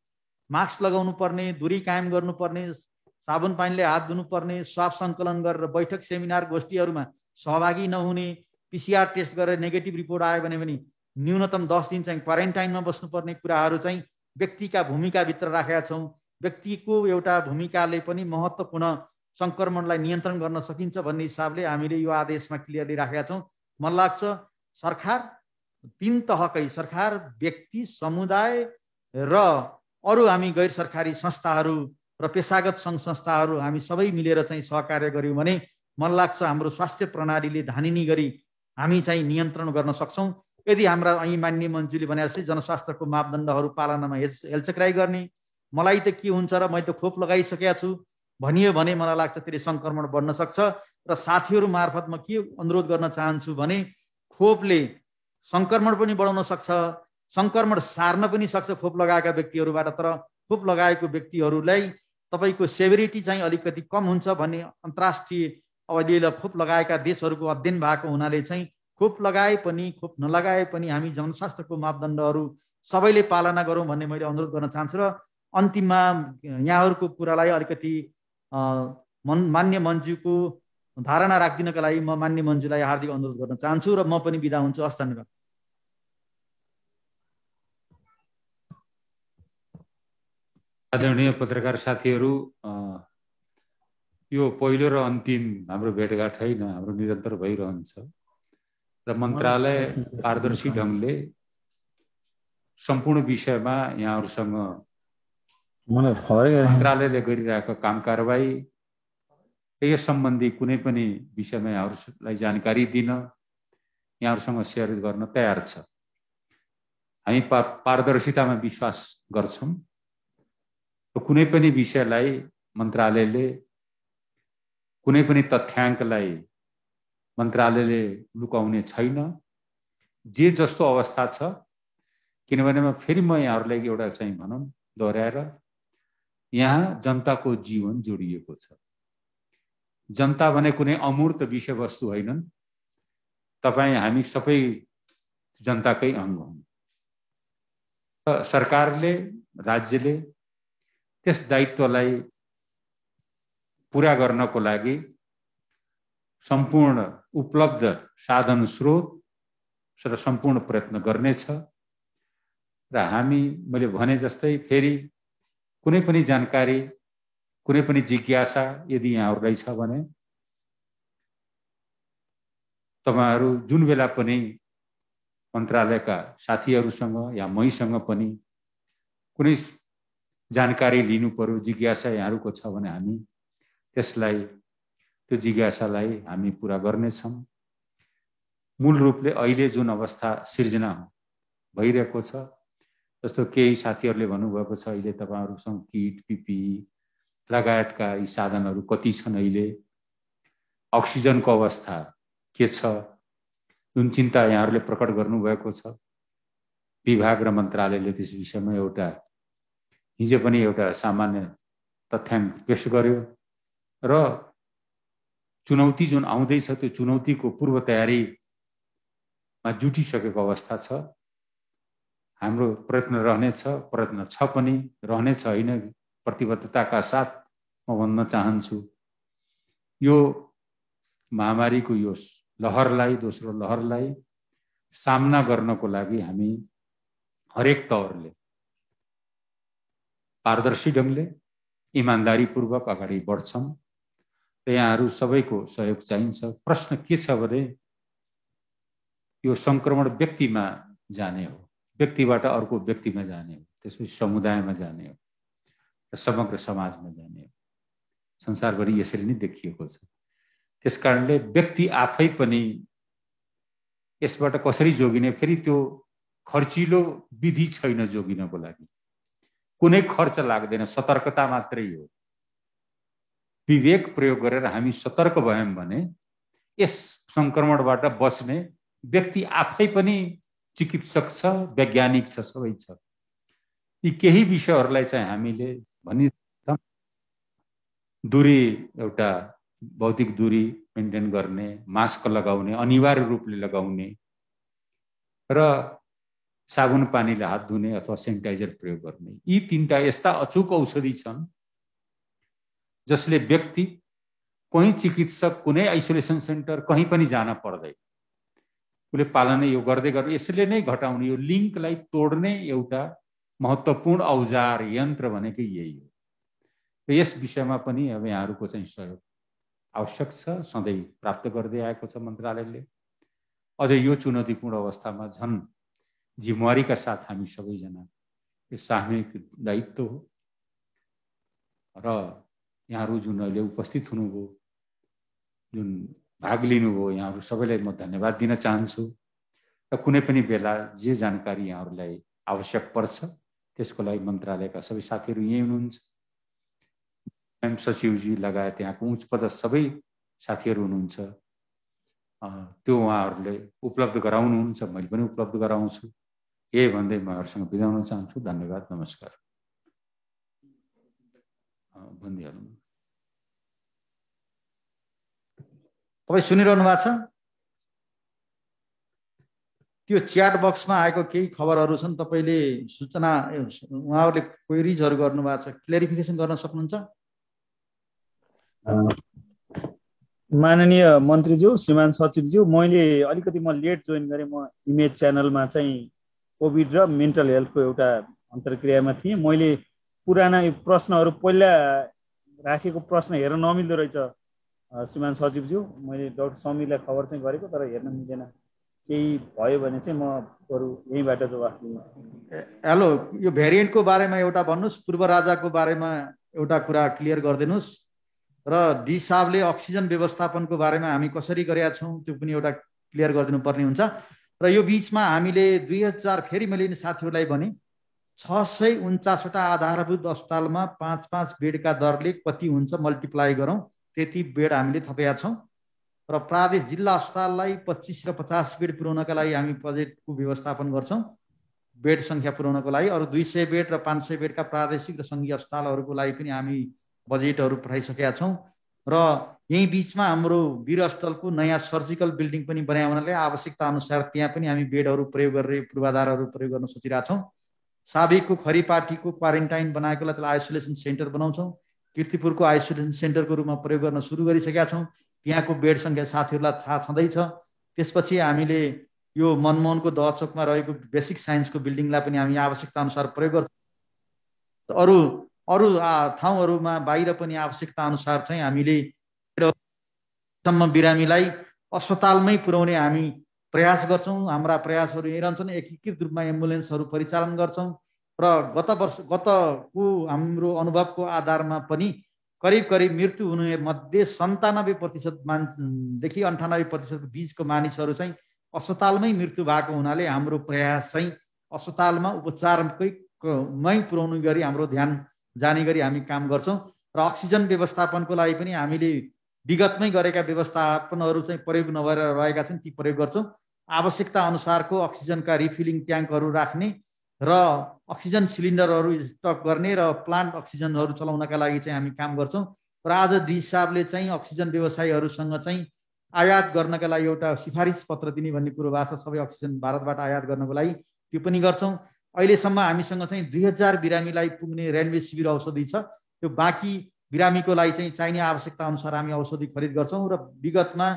मास्क लगाउनु पर्ने, दूरी कायम गर्नुपर्ने, साबुन पानीले हात धुनुपर्ने, स्वाब सङ्कलन गरेर बैठक सेमिनार गोष्ठीहरूमा सहभागी नहुने, PCR टेस्ट गरेर नेगेटिभ रिपोर्ट आयो भने पनि न्यूनतम 10 दिन चाहिँ क्वारेन्टाइनमा बस्नुपर्ने कुराहरू चाहिँ व्यक्तिका भूमिकाभित्र राखेका छौँ। व्यक्तिको एउटा भूमिकाले पनि महत्त्वपूर्ण सङ्क्रमणलाई नियन्त्रण गर्न सकिन्छ भन्ने हिसाबले हामीले यो आदेशमा क्लियरली राखेका छौँ। मलाई लाग्छ सरकार 3 तहकै सरकार, व्यक्ति, समुदाय र अरू हामी गैर सरकारी संस्थाहरू र पेसागत सङ्घ संस्थाहरू हामी सबै मिलेर चाहिँ सहकार्य गर्यौँ भने मलाई लाग्छ हाम्रो स्वास्थ्य प्रणालीले धानिनी गरी हामी चाहिँ नियन्त्रण गर्न सक्छौँ। यदि हाम्रा ऐ मान्य मन्त्रीले भने जस्तै जनस्वास्थ्यको मापदण्डहरू पालनामा हेलचक्राइ गर्ने, मलाई त के हुन्छ र मैले त खोप लगाइसकेका छु भनियो भने मलाई लाग्छ त्यसले सङ्क्रमण बढ्न सक्छ। र साथीहरू मार्फत म के अनुरोध गर्न चाहन्छु भने खोपले सङ्क्रमण पनि बढाउन सक्छ, सङ्क्रमण सार्न पनि सक्छ खोप लगाएका व्यक्तिहरूबाट। तर खोप लगाएको व्यक्तिहरूलाई तपाईँको सेभरिटी चाहिँ अलिकति कम हुन्छ भन्ने अन्तर्राष्ट्रिय अहिले खोप लगाएका देशहरूको अध्ययन भएको हुनाले चाहिँ खोप लगाए पनि खोप नलगाए पनि हामी जनस्वास्थ्यको मापदण्डहरू सबैले पालना गरौँ भन्ने मैले अनुरोध गर्न चाहन्छु। र अन्तिममा यहाँहरूको कुरालाई अलिकति मान्य मन्त्रीको धारणा राखिदिनका लागि म मान्य मन्त्रीलाई हार्दिक अनुरोध गर्न चाहन्छु र म पनि बिदा हुन्छु। हस्, धन्यवाद। आदरणीय पत्रकार साथीहरू, यो पहिलो र अन्तिम हाम्रो भेटघाट होइन, हाम्रो निरन्तर भइरहन्छ र मन्त्रालय पारदर्शी ढङ्गले सम्पूर्ण विषयमा यहाँहरूसँग मन्त्रालयले गरिरहेको काम कारबाही यस सम्बन्धी कुनै पनि विषयमा यहाँहरूलाई जानकारी दिन यहाँहरूसँग सेयर गर्न तयार छ। हामी पारदर्शितामा विश्वास गर्छौँ र कुनै पनि विषयलाई मन्त्रालयले, कुनै पनि तथ्याङ्कलाई मन्त्रालयले लुकाउने छैन। जे जस्तो अवस्था छ, किनभने फेरि म यहाँहरूलाई एउटा चाहिँ भनौँ दोहोऱ्याएर, यहाँ जनताको जीवन जोडिएको छ। जनता भने कुनै अमूर्त विषयवस्तु होइनन्, तपाईँ हामी सबै जनताकै अङ्ग हुन्। सरकारले, राज्यले त्यस दायित्वलाई पुरा गर्नको लागि सम्पूर्ण उपलब्ध साधन स्रोत र सम्पूर्ण प्रयत्न गर्नेछ। र हामी मैले भने जस्तै फेरि कुनै पनि जानकारी, कुनै पनि जिज्ञासा यदि यहाँहरूलाई छ भने तपाईहरु जुन बेला पनि मन्त्रालयका साथीहरूसँग या मैसँग पनि कुनै जानकारी लिनु पर्यो, जिज्ञासा यहाँहरूको छ भने हामी त्यसलाई, त्यो जिज्ञासालाई हामी पूरा गर्नेछौँ। मूल रूपले अहिले जुन अवस्था सिर्जना भइरहेको छ, जस्तो केही साथीहरूले भन्नुभएको छ अहिले तपाईहरुसँग किट, पीपीई लगायतका यी साधनहरू कति छन्, अहिले अक्सिजनको अवस्था के छ, जुन चिन्ता यहाँहरूले प्रकट गर्नुभएको छ, विभाग र मन्त्रालयले त्यस विषयमा एउटा हिजो पनि एउटा सामान्य तथ्याङ्क पेश गर्यो र चुनौती जुन आउँदैछ त्यो चुनौतीको पूर्व तयारीमा जुटिसकेको अवस्था छ। हाम्रो प्रयत्न रहनेछ, प्रयत्न छ पनि रहनेछ हैन, प्रतिबद्धताका साथ म भन्न चाहन्छु यो महामारीको यो लहरलाई, दोस्रो लहरलाई सामना गर्नको लागि हामी हरेक तवरले पारदर्शी ढङ्गले इमानदारीपूर्वक अगाडि बढ्छौं र यहाँहरू सबैको सहयोग चाहिन्छ। प्रश्न के छ भने यो संक्रमण व्यक्तिमा जाने हो, व्यक्तिबाट अर्को व्यक्तिमा जाने हो, त्यसपछि समुदायमा जाने हो र समग्र समाजमा जाने हो। संसारभरि यसरी नै देखिएको छ। त्यसकारणले व्यक्ति आफै पनि यसबाट कसरी जोगिने, फेरि त्यो खर्चिलो विधि छैन जोगिनको लागि, कुनै खर्च लाग्दैन, सतर्कता मात्रै हो। विवेक प्रयोग गरेर हामी सतर्क भयौं भने यस संक्रमणबाट बच्ने व्यक्ति आफै पनि चिकित्सक छ, वैज्ञानिक छ, सबै छ। यी केही विषयहरूलाई चाहिँ हामीले भनि दूरी, एउटा भौतिक दूरी मेन्टेन गर्ने, मास्क लगाउने, अनिवार्य रूपले लगाउने र साबुन पानीले हात धुने अथवा सेनिटाइजर प्रयोग गर्ने, यी तीनटा यस्ता अचूक औषधि छन् जसले व्यक्ति कहीँ चिकित्सक, कुनै आइसोलेसन सेन्टर कहीँ पनि जान पर्दैन। उसले पालना यो गर्दै गर्दै यसले नै घटाउने, यो लिङ्कलाई तोड्ने एउटा महत्त्वपूर्ण औजार, यन्त्र भनेकै यही हो। र यस विषयमा पनि अब यहाँहरूको चाहिँ सहयोग आवश्यक छ, सधैँ प्राप्त गर्दै आएको छ मन्त्रालयले। अझ यो चुनौतीपूर्ण अवस्थामा झन् जिम्मेवारीका साथ हामी सबैजना यो सामूहिक दायित्व हो। र यहाँहरू जुन अहिले उपस्थित हुनुभयो, जुन भाग लिनुभयो, यहाँहरू सबैलाई म धन्यवाद दिन चाहन्छु। र कुनै पनि बेला जे जानकारी यहाँहरूलाई आवश्यक पर्छ त्यसको लागि मन्त्रालयका सबै साथीहरू यहीँ हुनुहुन्छ, सचिवजी लगायत यहाँको उच्च पदस्थ सबै साथीहरू हुनुहुन्छ, त्यो उहाँहरूले उपलब्ध गराउनुहुन्छ, मैले पनि उपलब्ध गराउँछु। यही भन्दै म यहाँहरूसँग बिदा हुन चाहन्छु। धन्यवाद, नमस्कार। भनिहाल्नु। तपाईँ सुनिरहनु भएको छ? त्यो च्याट बक्समा आएको केही खबरहरू छन्, तपाईँले सूचना उहाँहरूले क्वेरिजहरू गर्नुभएको छ, क्लेरिफिकेसन गर्न सक्नुहुन्छ? माननीय मन्त्रीज्यू, श्रीमान सचिवज्यू, मैले अलिकति लेट जोइन गरेँ। म इमेज च्यानलमा चाहिँ कोभिड र मेन्टल हेल्थको एउटा अन्तर्क्रियामा थिएँ। मैले पुराना प्रश्नहरू पहिला राखेको प्रश्न हेर्न नमिल्दो रहेछ श्रीमान सचिवज्यू। मैले डाक्टर समीरलाई खबर चाहिँ गरेको, तर हेर्न मिलेन। केही भयो भने चाहिँ म बरु यहीँबाट जवाफ दिन्छु। हेलो, यो भेरिएन्टको बारेमा एउटा भन्नुहोस्, पूर्व राजाको बारेमा एउटा कुरा क्लियर गरिदिनुहोस्, र डी साहबले अक्सिजन व्यवस्थापनको बारेमा हामी कसरी गरेका छौँ त्यो पनि एउटा क्लियर गरिदिनु पर्ने हुन्छ। र यो बिचमा हामीले 2000, फेरि मैले साथीहरूलाई भने 649वटा आधारभूत अस्पतालमा 5-5 बेडका दरले कति हुन्छ मल्टिप्लाई गरौँ, त्यति बेड हामीले थपेका छौँ। र प्रादेश जिल्ला अस्पताललाई 25 र 50 बेड पुर्याउनका लागि हामी बजेटको व्यवस्थापन गर्छौँ, बेड सङ्ख्या पुर्याउनको लागि। अरू 200 बेड र 500 बेडका प्रादेशिक र सङ्घीय अस्पतालहरूको लागि पनि हामी बजेटहरू पठाइसकेका छौँ। र यही बिचमा हाम्रो वीर अस्पतालको नयाँ सर्जिकल बिल्डिङ पनि बनायो हुनाले आवश्यकता अनुसार त्यहाँ पनि हामी बेडहरू प्रयोग गरेर पूर्वाधारहरू प्रयोग गर्न सोचिरहेका छौँ। साबिकको खरीपाटीको क्वारेन्टाइन बनाएकोलाई त्यसलाई आइसोलेसन सेन्टर बनाउँछौँ। कीर्तिपुरको आइसोलेसन सेन्टरको रूपमा प्रयोग गर्न सुरु गरिसकेका छौँ। त्यहाँको बेड सङ्ख्या साथीहरूलाई थाहा छँदैछ। त्यसपछि हामीले यो मनमोहनको दहचोकमा रहेको बेसिक साइन्सको बिल्डिङलाई पनि हामी आवश्यकता अनुसार प्रयोग गर्छौँ। अरू ठाउँहरूमा बाहिर पनि आवश्यकता अनुसार चाहिँ हामीले सम्म बिरामीलाई अस्पतालमै पुर्याउने हामी प्रयास गर्छौँ। हाम्रा प्रयासहरू यही रहन्छन्। एकीकृत रूपमा एम्बुलेन्सहरू परिचालन गर्छौँ। र गतको हाम्रो अनुभवको आधारमा पनि करिब मृत्यु हुने मध्ये 97% देखि 98% बीचको मानिसहरू चाहिँ अस्पतालमै मृत्यु भएको हुनाले हाम्रो प्रयास चाहिँ अस्पतालमा उपचारमै पुर्याउनु गरी हाम्रो ध्यान जाने गरी हामी काम गर्छौँ। र अक्सिजन व्यवस्थापनको लागि पनि हामीले विगतमै गरेका व्यवस्थापनहरू चाहिँ प्रयोग नभएर रहेका छन्, ती प्रयोग गर्छौँ। आवश्यकता अनुसारको अक्सिजनका रिफिलिङ ट्याङ्कहरू राख्ने र अक्सिजन सिलिन्डरहरू स्टक गर्ने र प्लान्ट अक्सिजनहरू चलाउनका लागि चाहिँ हामी काम गर्छौँ। र आज डी साहबले चाहिँ अक्सिजन व्यवसायीहरूसँग चाहिँ आयात गर्नका लागि एउटा सिफारिस पत्र दिने भन्ने कुरो भएको छ। सबै अक्सिजन भारतबाट आयात गर्नको लागि त्यो पनि गर्छौँ। अहिलेसम्म हामीसँग चाहिँ 2000 बिरामीलाई पुग्ने रेमडेसिभिर औषधि छ। त्यो बाँकी बिरामीको लागि चाहिँ चाहिने आवश्यकता अनुसार हामी औषधि खरिद गर्छौँ। र विगतमा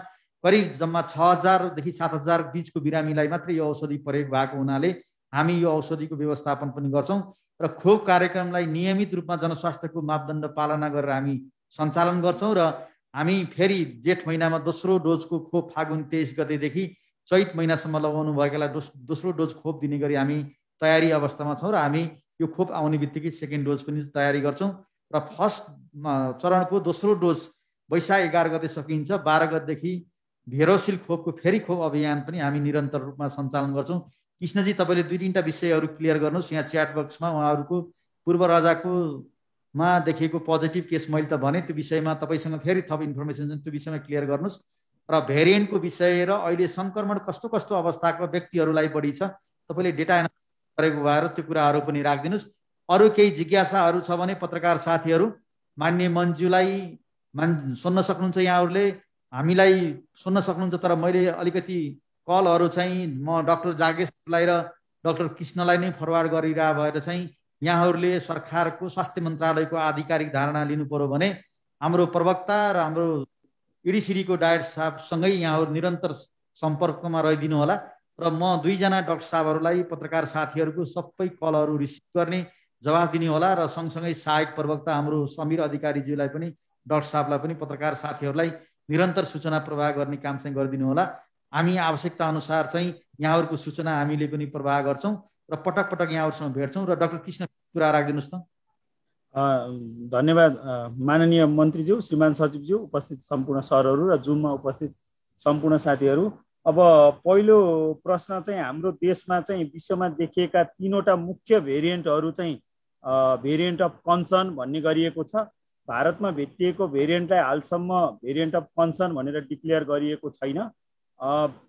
करिब जम्मा 6000 देखि 7000 बीचको बिरामीलाई मात्रै यो औषधि प्रयोग भएको हुनाले हामी यो औषधिको व्यवस्थापन पनि गर्छौँ। र खोप कार्यक्रमलाई नियमित रूपमा जनस्वास्थ्यको मापदण्ड पालना गरेर हामी सञ्चालन गर्छौँ। र हामी फेरि जेठ महिनामा दोस्रो डोजको खोप फागुन 23 गतेदेखि चैत महिनासम्म लगाउनु भएकालाई दोस्रो डोज खोप दिने गरी हामी तयारी अवस्थामा छौँ र हामी यो खोप आउने बित्तिकै सेकेन्ड डोज पनि तयारी गर्छौँ र फर्स्ट चरणको दोस्रो डोज वैशाख 11 गते सकिन्छ। 12 गतेदेखि भेरोसिल खोपको फेरि खोप अभियान पनि हामी निरन्तर रूपमा सञ्चालन गर्छौँ। कृष्णजी तपाईँले 2-3टा विषयहरू क्लियर गर्नुहोस्। यहाँ च्याट बक्समा उहाँहरूको पूर्व राजाकोमा देखिएको पोजिटिभ केस मैले त भने, त्यो विषयमा तपाईँसँग फेरि थप इन्फर्मेसन छ, त्यो विषयमा क्लियर गर्नुहोस्। र भेरिएन्टको विषय र अहिले सङ्क्रमण कस्तो कस्तो अवस्थाको व्यक्तिहरूलाई बढी छ तपाईँले डेटा एनालाइसिस गरेको भएर त्यो कुराहरू पनि राखिदिनुहोस्। अरू केही जिज्ञासाहरू छ भने पत्रकार साथीहरू मान्य मन्जुलाई सुन्न सक्नुहुन्छ, यहाँहरूले हामीलाई सुन्न सक्नुहुन्छ। तर मैले अलिकति कलहरू चाहिँ म डाक्टर जागेशलाई र डाक्टर कृष्णलाई नै फरवार्ड गरिरह भएर चाहिँ यहाँहरूले सरकारको स्वास्थ्य मन्त्रालयको आधिकारिक धारणा लिनु पर्यो भने हाम्रो प्रवक्ता र हाम्रो इडिसिडीको डायरेक्टर साहबसँगै यहाँहरू निरन्तर सम्पर्कमा रहिदिनु होला र म 2 जना डाक्टर साहबहरूलाई पत्रकार साथीहरूको सबै कलहरू रिसिभ गर्ने जवाफ दिने होला र सँगसँगै सहायक प्रवक्ता हाम्रो समीर अधिकारीज्यूलाई पनि डाक्टर साहबलाई पनि पत्रकार साथीहरूलाई निरन्तर सूचना प्रवाह गर्ने काम चाहिँ गरिदिनु होला। हामी आवश्यकता अनुसार चाहिँ यहाँहरूको सूचना हामीले पनि प्रवाह गर्छौँ र पटक पटक यहाँहरूसँग भेट्छौँ। र डाक्टर कृष्ण कुरा राखिदिनुहोस् त। धन्यवाद माननीय मन्त्रीज्यू, श्रीमान सचिवज्यू, उपस्थित सम्पूर्ण सरहरू र जुममा उपस्थित सम्पूर्ण साथीहरू। अब पहिलो प्रश्न चाहिँ हाम्रो देशमा चाहिँ विश्वमा देखिएका 3वटा मुख्य भेरिएन्टहरू चाहिँ भेरिएन्ट अफ कन्सर्न भन्ने गरिएको छ। भारतमा भेटिएको भेरिएन्टलाई हालसम्म भेरिएन्ट अफ कन्सर्न भनेर डिक्लेयर गरिएको छैन।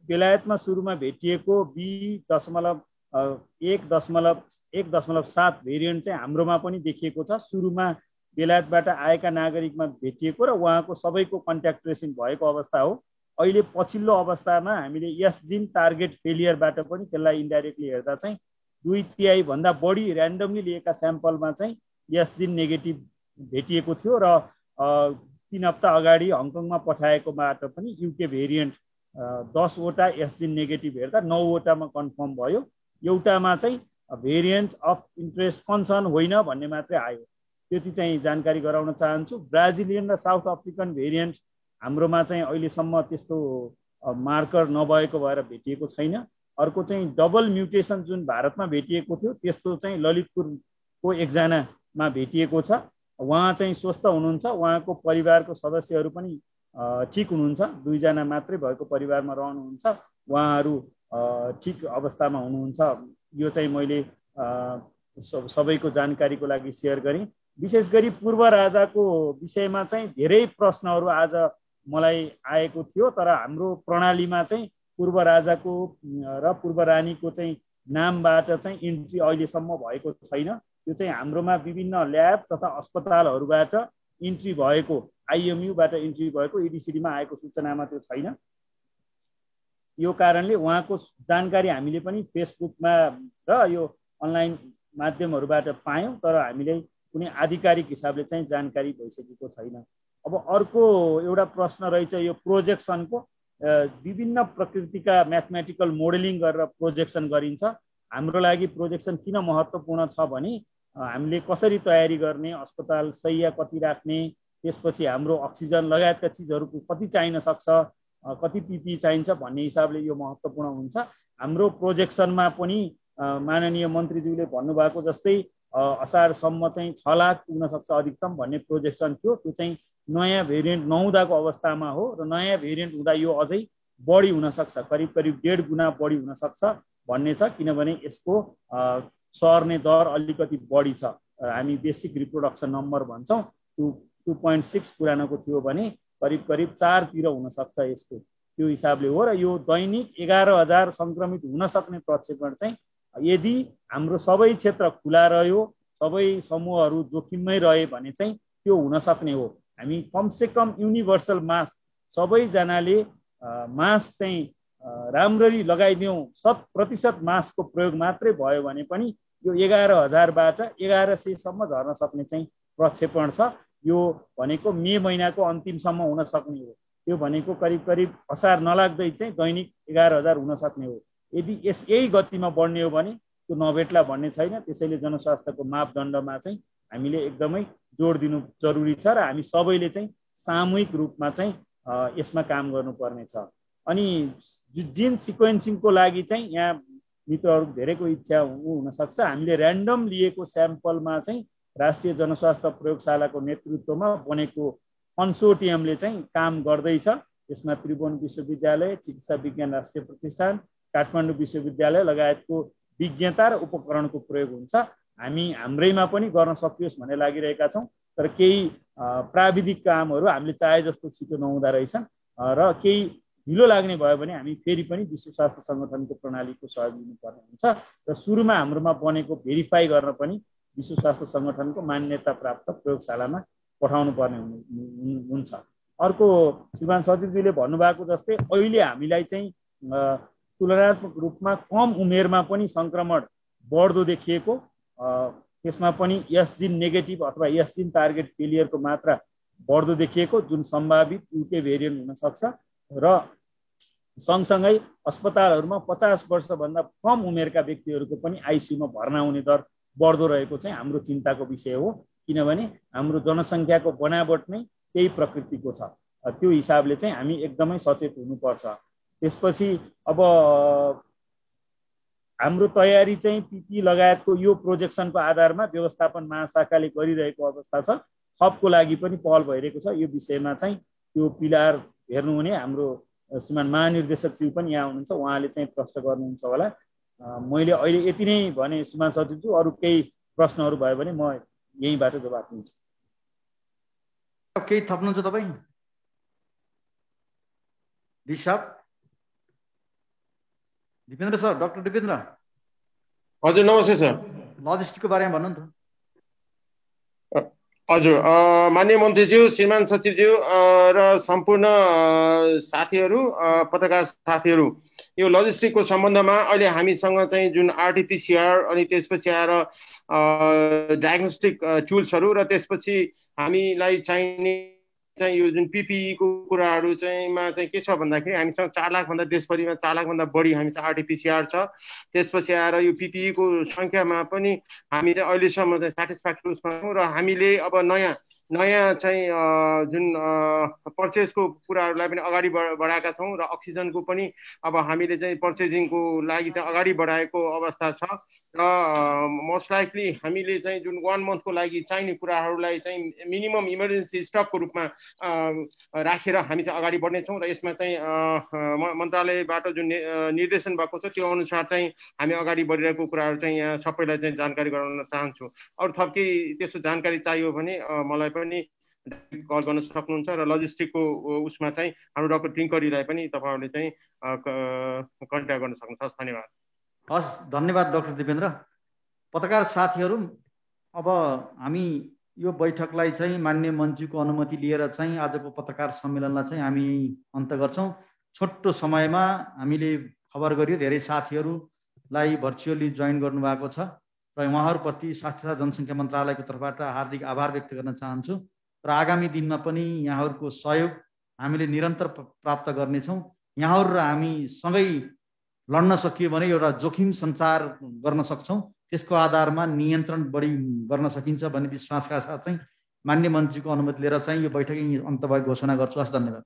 बेलायतमा सुरुमा भेटिएको B.1.7 भेरिएन्ट चाहिँ हाम्रोमा पनि देखिएको छ। सुरुमा बेलायतबाट आएका नागरिकमा भेटिएको र उहाँको सबैको कन्ट्याक्ट ट्रेसिङ भएको अवस्था हो। अहिले पछिल्लो अवस्थामा हामीले यस जिन टार्गेट फेलियरबाट पनि त्यसलाई इन्डाइरेक्टली हेर्दा चाहिँ 2/3 भन्दा बढी ऱ्यान्डमली लिएका स्याम्पलमा चाहिँ यस जिन नेगेटिभ भेटिएको थियो र 3 हप्ता अगाडि हङकङमा पठाएकोबाट पनि युके भेरिएन्ट 10वटा यस जिन नेगेटिभ हेर्दा 9वटामा कन्फर्म भयो। एउटामा चाहिँ भेरिएन्ट अफ इन्ट्रेस्ट कन्सर्न होइन भन्ने मात्रै आयो। त्यति चाहिँ जानकारी गराउन चाहन्छु। ब्राजिलियन र साउथ अफ्रिकन भेरिएन्ट हाम्रोमा चाहिँ अहिलेसम्म त्यस्तो मार्कर नभएको भएर भेटिएको छैन। अर्को चाहिँ डबल म्युटेसन जुन भारतमा भेटिएको थियो त्यस्तो चाहिँ ललितपुरको एकजनामा भेटिएको छ। उहाँ चाहिँ स्वस्थ हुनुहुन्छ, उहाँको परिवारको सदस्यहरू पनि ठिक हुनुहुन्छ। 2 जना मात्रै भएको परिवारमा रहनुहुन्छ, उहाँहरू ठिक अवस्थामा हुनुहुन्छ। यो चाहिँ मैले सबैको जानकारीको लागि सेयर गरेँ। विशेष गरी पूर्व राजाको विषयमा चाहिँ धेरै प्रश्नहरू आज मलाई आएको थियो, तर हाम्रो प्रणालीमा चाहिँ पूर्व राजाको र पूर्व रानीको चाहिँ नामबाट चाहिँ इन्ट्री अहिलेसम्म भएको छैन। त्यो चाहिँ हाम्रोमा विभिन्न ल्याब तथा अस्पतालहरूबाट इन्ट्री भएको, आइएमयूबाट इन्ट्री भएको, इडिसिडीमा आएको सूचनामा त्यो छैन। यो कारणले उहाँको जानकारी हामीले पनि फेसबुकमा र यो अनलाइन माध्यमहरूबाट पायौँ, तर हामीले कुनै आधिकारिक हिसाबले चाहिँ जानकारी भइसकेको छैन। अब अर्को एउटा प्रश्न रहेछ यो प्रोजेक्सनको। विभिन्न प्रकृतिका म्याथमेटिकल मोडेलिङ गरेर प्रोजेक्सन गरिन्छ। हाम्रो लागि प्रोजेक्सन किन महत्त्वपूर्ण छ भने हामीले कसरी तयारी गर्ने, अस्पताल शैय्या कति राख्ने, त्यसपछि हाम्रो अक्सिजन लगायतका चिजहरूको कति चाहिन सक्छ, कति पिपी चाहिन्छ भन्ने हिसाबले यो महत्त्वपूर्ण हुन्छ। हाम्रो प्रोजेक्सनमा पनि माननीय मन्त्रीज्यूले भन्नुभएको जस्तै असारसम्म चाहिँ 6 लाख पुग्न सक्छ अधिकतम भन्ने प्रोजेक्सन थियो। त्यो चाहिँ नयाँ भेरिएन्ट नहुँदाको अवस्थामा हो र नयाँ भेरिएन्ट हुँदा यो अझै बढी हुन सक्छ, करिब 1.5 गुणा बढी हुन सक्छ भन्ने छ। किनभने यसको सर्ने दर अलिकति बढी छ। हामी बेसिक रिप्रोडक्सन नम्बर भन्छौँ, 2.6 पुरानोको थियो भने करिब 4 तिर हुन सक्छ यसको। त्यो हिसाबले हो र यो दैनिक 11,000 सङ्क्रमित हुन सक्ने प्रक्षेपण चाहिँ यदि हाम्रो सबै क्षेत्र खुला रह्यो, सबै समूहहरू जोखिममै रहे भने चाहिँ त्यो हुन सक्ने हो। हामी कमसेकम युनिभर्सल मास्क सबैजनाले मास्क चाहिँ राम्ररी लगाइदिउँ, 100% मास्कको प्रयोग मात्रै भयो भने पनि यो 11,000बाट 1100सम्म झर्न सक्ने चाहिँ प्रक्षेपण छ। यो भनेको मे महिनाको अन्तिमसम्म हुन सक्ने हो। त्यो भनेको करिब असार नलाग्दै चाहिँ दैनिक 11,000 हुन सक्ने हो। यदि यही गतिमा बढ्ने हो भने त्यो नभेट्ला भन्ने छैन। त्यसैले जनस्वास्थ्यको मापदण्डमा चाहिँ हामीले एकदमै जोड दिनु जरुरी छ र हामी सबैले चाहिँ सामूहिक रूपमा चाहिँ यसमा काम गर्नुपर्ने छ। अनि जिन सिक्वेन्सिङको लागि चाहिँ यहाँ मित्रहरू धेरैको इच्छा हुनसक्छ। हामीले ऱ्यान्डम लिएको स्याम्पलमा चाहिँ राष्ट्रिय जनस्वास्थ्य प्रयोगशालाको नेतृत्वमा बनेको कन्सोर्टियमले चाहिँ काम गर्दैछ। यसमा त्रिभुवन विश्वविद्यालय, चिकित्सा विज्ञान राष्ट्रिय प्रतिष्ठान, काठमाडौँ विश्वविद्यालय लगायतको विज्ञता र उपकरणको प्रयोग हुन्छ। हामी हाम्रैमा पनि गर्न सकियोस् भन्ने लागिरहेका छौँ, तर केही प्राविधिक कामहरू हामीले चाहे जस्तो छिटो नहुँदा रहेछन् र केही ढिलो लाग्ने भयो भने हामी फेरि पनि विश्व स्वास्थ्य सङ्गठनको प्रणालीको सहयोग लिनुपर्ने हुन्छ र सुरुमा हाम्रोमा बनेको भेरिफाई गर्न पनि विश्व स्वास्थ्य सङ्गठनको मान्यता प्राप्त प्रयोगशालामा पठाउनु पर्ने हुन्छ। अर्को श्रीमान सचिवजीले भन्नुभएको जस्तै अहिले हामीलाई चाहिँ तुलनात्मक रूपमा कम उमेरमा पनि सङ्क्रमण बढ्दो देखिएको, त्यसमा पनि यस जिन नेगेटिभ अथवा यस जिन टार्गेट फेलियरको मात्रा बढ्दो देखिएको, जुन सम्भावित युके भेरिएन्ट हुनसक्छ र सँगसँगै अस्पतालहरूमा 50 वर्षभन्दा कम उमेरका व्यक्तिहरूको पनि आइसियुमा भर्ना हुने दर बढ्दो रहेको चाहिँ हाम्रो चिन्ताको विषय हो, किनभने हाम्रो जनसङ्ख्याको बनावट नै त्यही प्रकृतिको छ। त्यो हिसाबले चाहिँ हामी एकदमै सचेत हुनुपर्छ। त्यसपछि अब हाम्रो तयारी चाहिँ पिपी लगायतको यो प्रोजेक्सनको आधारमा व्यवस्थापन महाशाखाले गरिरहेको अवस्था छ। थपको लागि पनि पहल भइरहेको छ। यो विषयमा चाहिँ त्यो पिलार हेर्नुहुने हाम्रो श्रीमान महानिर्देशकज्यू पनि यहाँ हुनुहुन्छ, उहाँले चाहिँ प्रश्न गर्नुहुन्छ होला। मैले अहिले यति नै भने श्रीमान सचिवज्यू, अरू केही प्रश्नहरू भयो भने म यहीँबाट जवाफ दिन्छु। केही थप्नुहुन्छ तपाईँ? Dipendra sir, doctor Dipendra. हजुर नमस्ते सर। लजिस्टिकको बारेमा भन्नु नि त। हजुर, माननीय मन्त्रीज्यू, श्रीमान सचिवज्यू र सम्पूर्ण साथीहरू, पत्रकार साथीहरू, यो लजिस्टिकको सम्बन्धमा अहिले हामीसँग चाहिँ जुन आरटिपिसिआर अनि त्यसपछि आएर डायग्नोस्टिक टुल्सहरू र त्यसपछि हामीलाई चाहिने चाहिँ यो जुन पिपिईको कुराहरू चाहिँ के छ भन्दाखेरि हामीसँग 4 लाखभन्दा देशभरिमा 4 लाखभन्दा बढी हामीसँग आरटिपिसिआर छ। त्यसपछि आएर यो पिपिईको सङ्ख्यामा पनि हामी चाहिँ अहिलेसम्म चाहिँ सेटिस्फ्याक्टोरी छौँ र हामीले अब नयाँ चाहिँ जुन पर्चेजको कुराहरूलाई पनि अगाडि बढाएका छौँ र अक्सिजनको पनि अब हामीले चाहिँ पर्चेजिङको लागि चाहिँ अगाडि बढाएको अवस्था छ र मोस्ट लाइकली हामीले चाहिँ जुन 1 मन्थको लागि चाहिने कुराहरूलाई चाहिँ मिनिमम इमर्जेन्सी स्टकको रूपमा राखेर हामी चाहिँ अगाडि बढ्नेछौँ र यसमा चाहिँ मन्त्रालयबाट जुन निर्देशन भएको छ त्यो अनुसार चाहिँ हामी अगाडि बढिरहेको कुराहरू चाहिँ यहाँ सबैलाई चाहिँ जानकारी गराउन चाहन्छु। अरू थप केही त्यस्तो जानकारी चाहियो भने मलाई पनि कल गर्न सक्नुहुन्छ र लजिस्टिकको उसमा चाहिँ हाम्रो डाक्टर टिङ्करीलाई पनि तपाईँहरूले चाहिँ कन्ट्याक्ट गर्न सक्नुहुन्छ। धन्यवाद। हस्, धन्यवाद डाक्टर दिपेन्द्र। पत्रकार साथीहरू, अब हामी यो बैठकलाई चाहिँ माननीय मन्त्रीको अनुमति लिएर चाहिँ आजको पत्रकार सम्मेलनलाई चाहिँ हामी अन्त गर्छौँ। छोटो समयमा हामीले खबर गरियो, धेरै साथीहरूलाई भर्चुअली जोइन गर्नुभएको छ र उहाँहरूप्रति स्वास्थ्य तथा जनसङ्ख्या मन्त्रालयको तर्फबाट हार्दिक आभार व्यक्त गर्न चाहन्छु र आगामी दिनमा पनि यहाँहरूको सहयोग हामीले निरन्तर प्राप्त गर्नेछौँ। यहाँहरू र हामी सँगै लड्न सकियो भने एउटा जोखिम सञ्चार गर्न सक्छौँ, त्यसको आधारमा नियन्त्रण बढी गर्न सकिन्छ भन्ने विश्वासका साथ चाहिँ माननीय मन्त्रीको अनुमति लिएर चाहिँ यो बैठक अन्त भएको घोषणा गर्छु। हस्, धन्यवाद।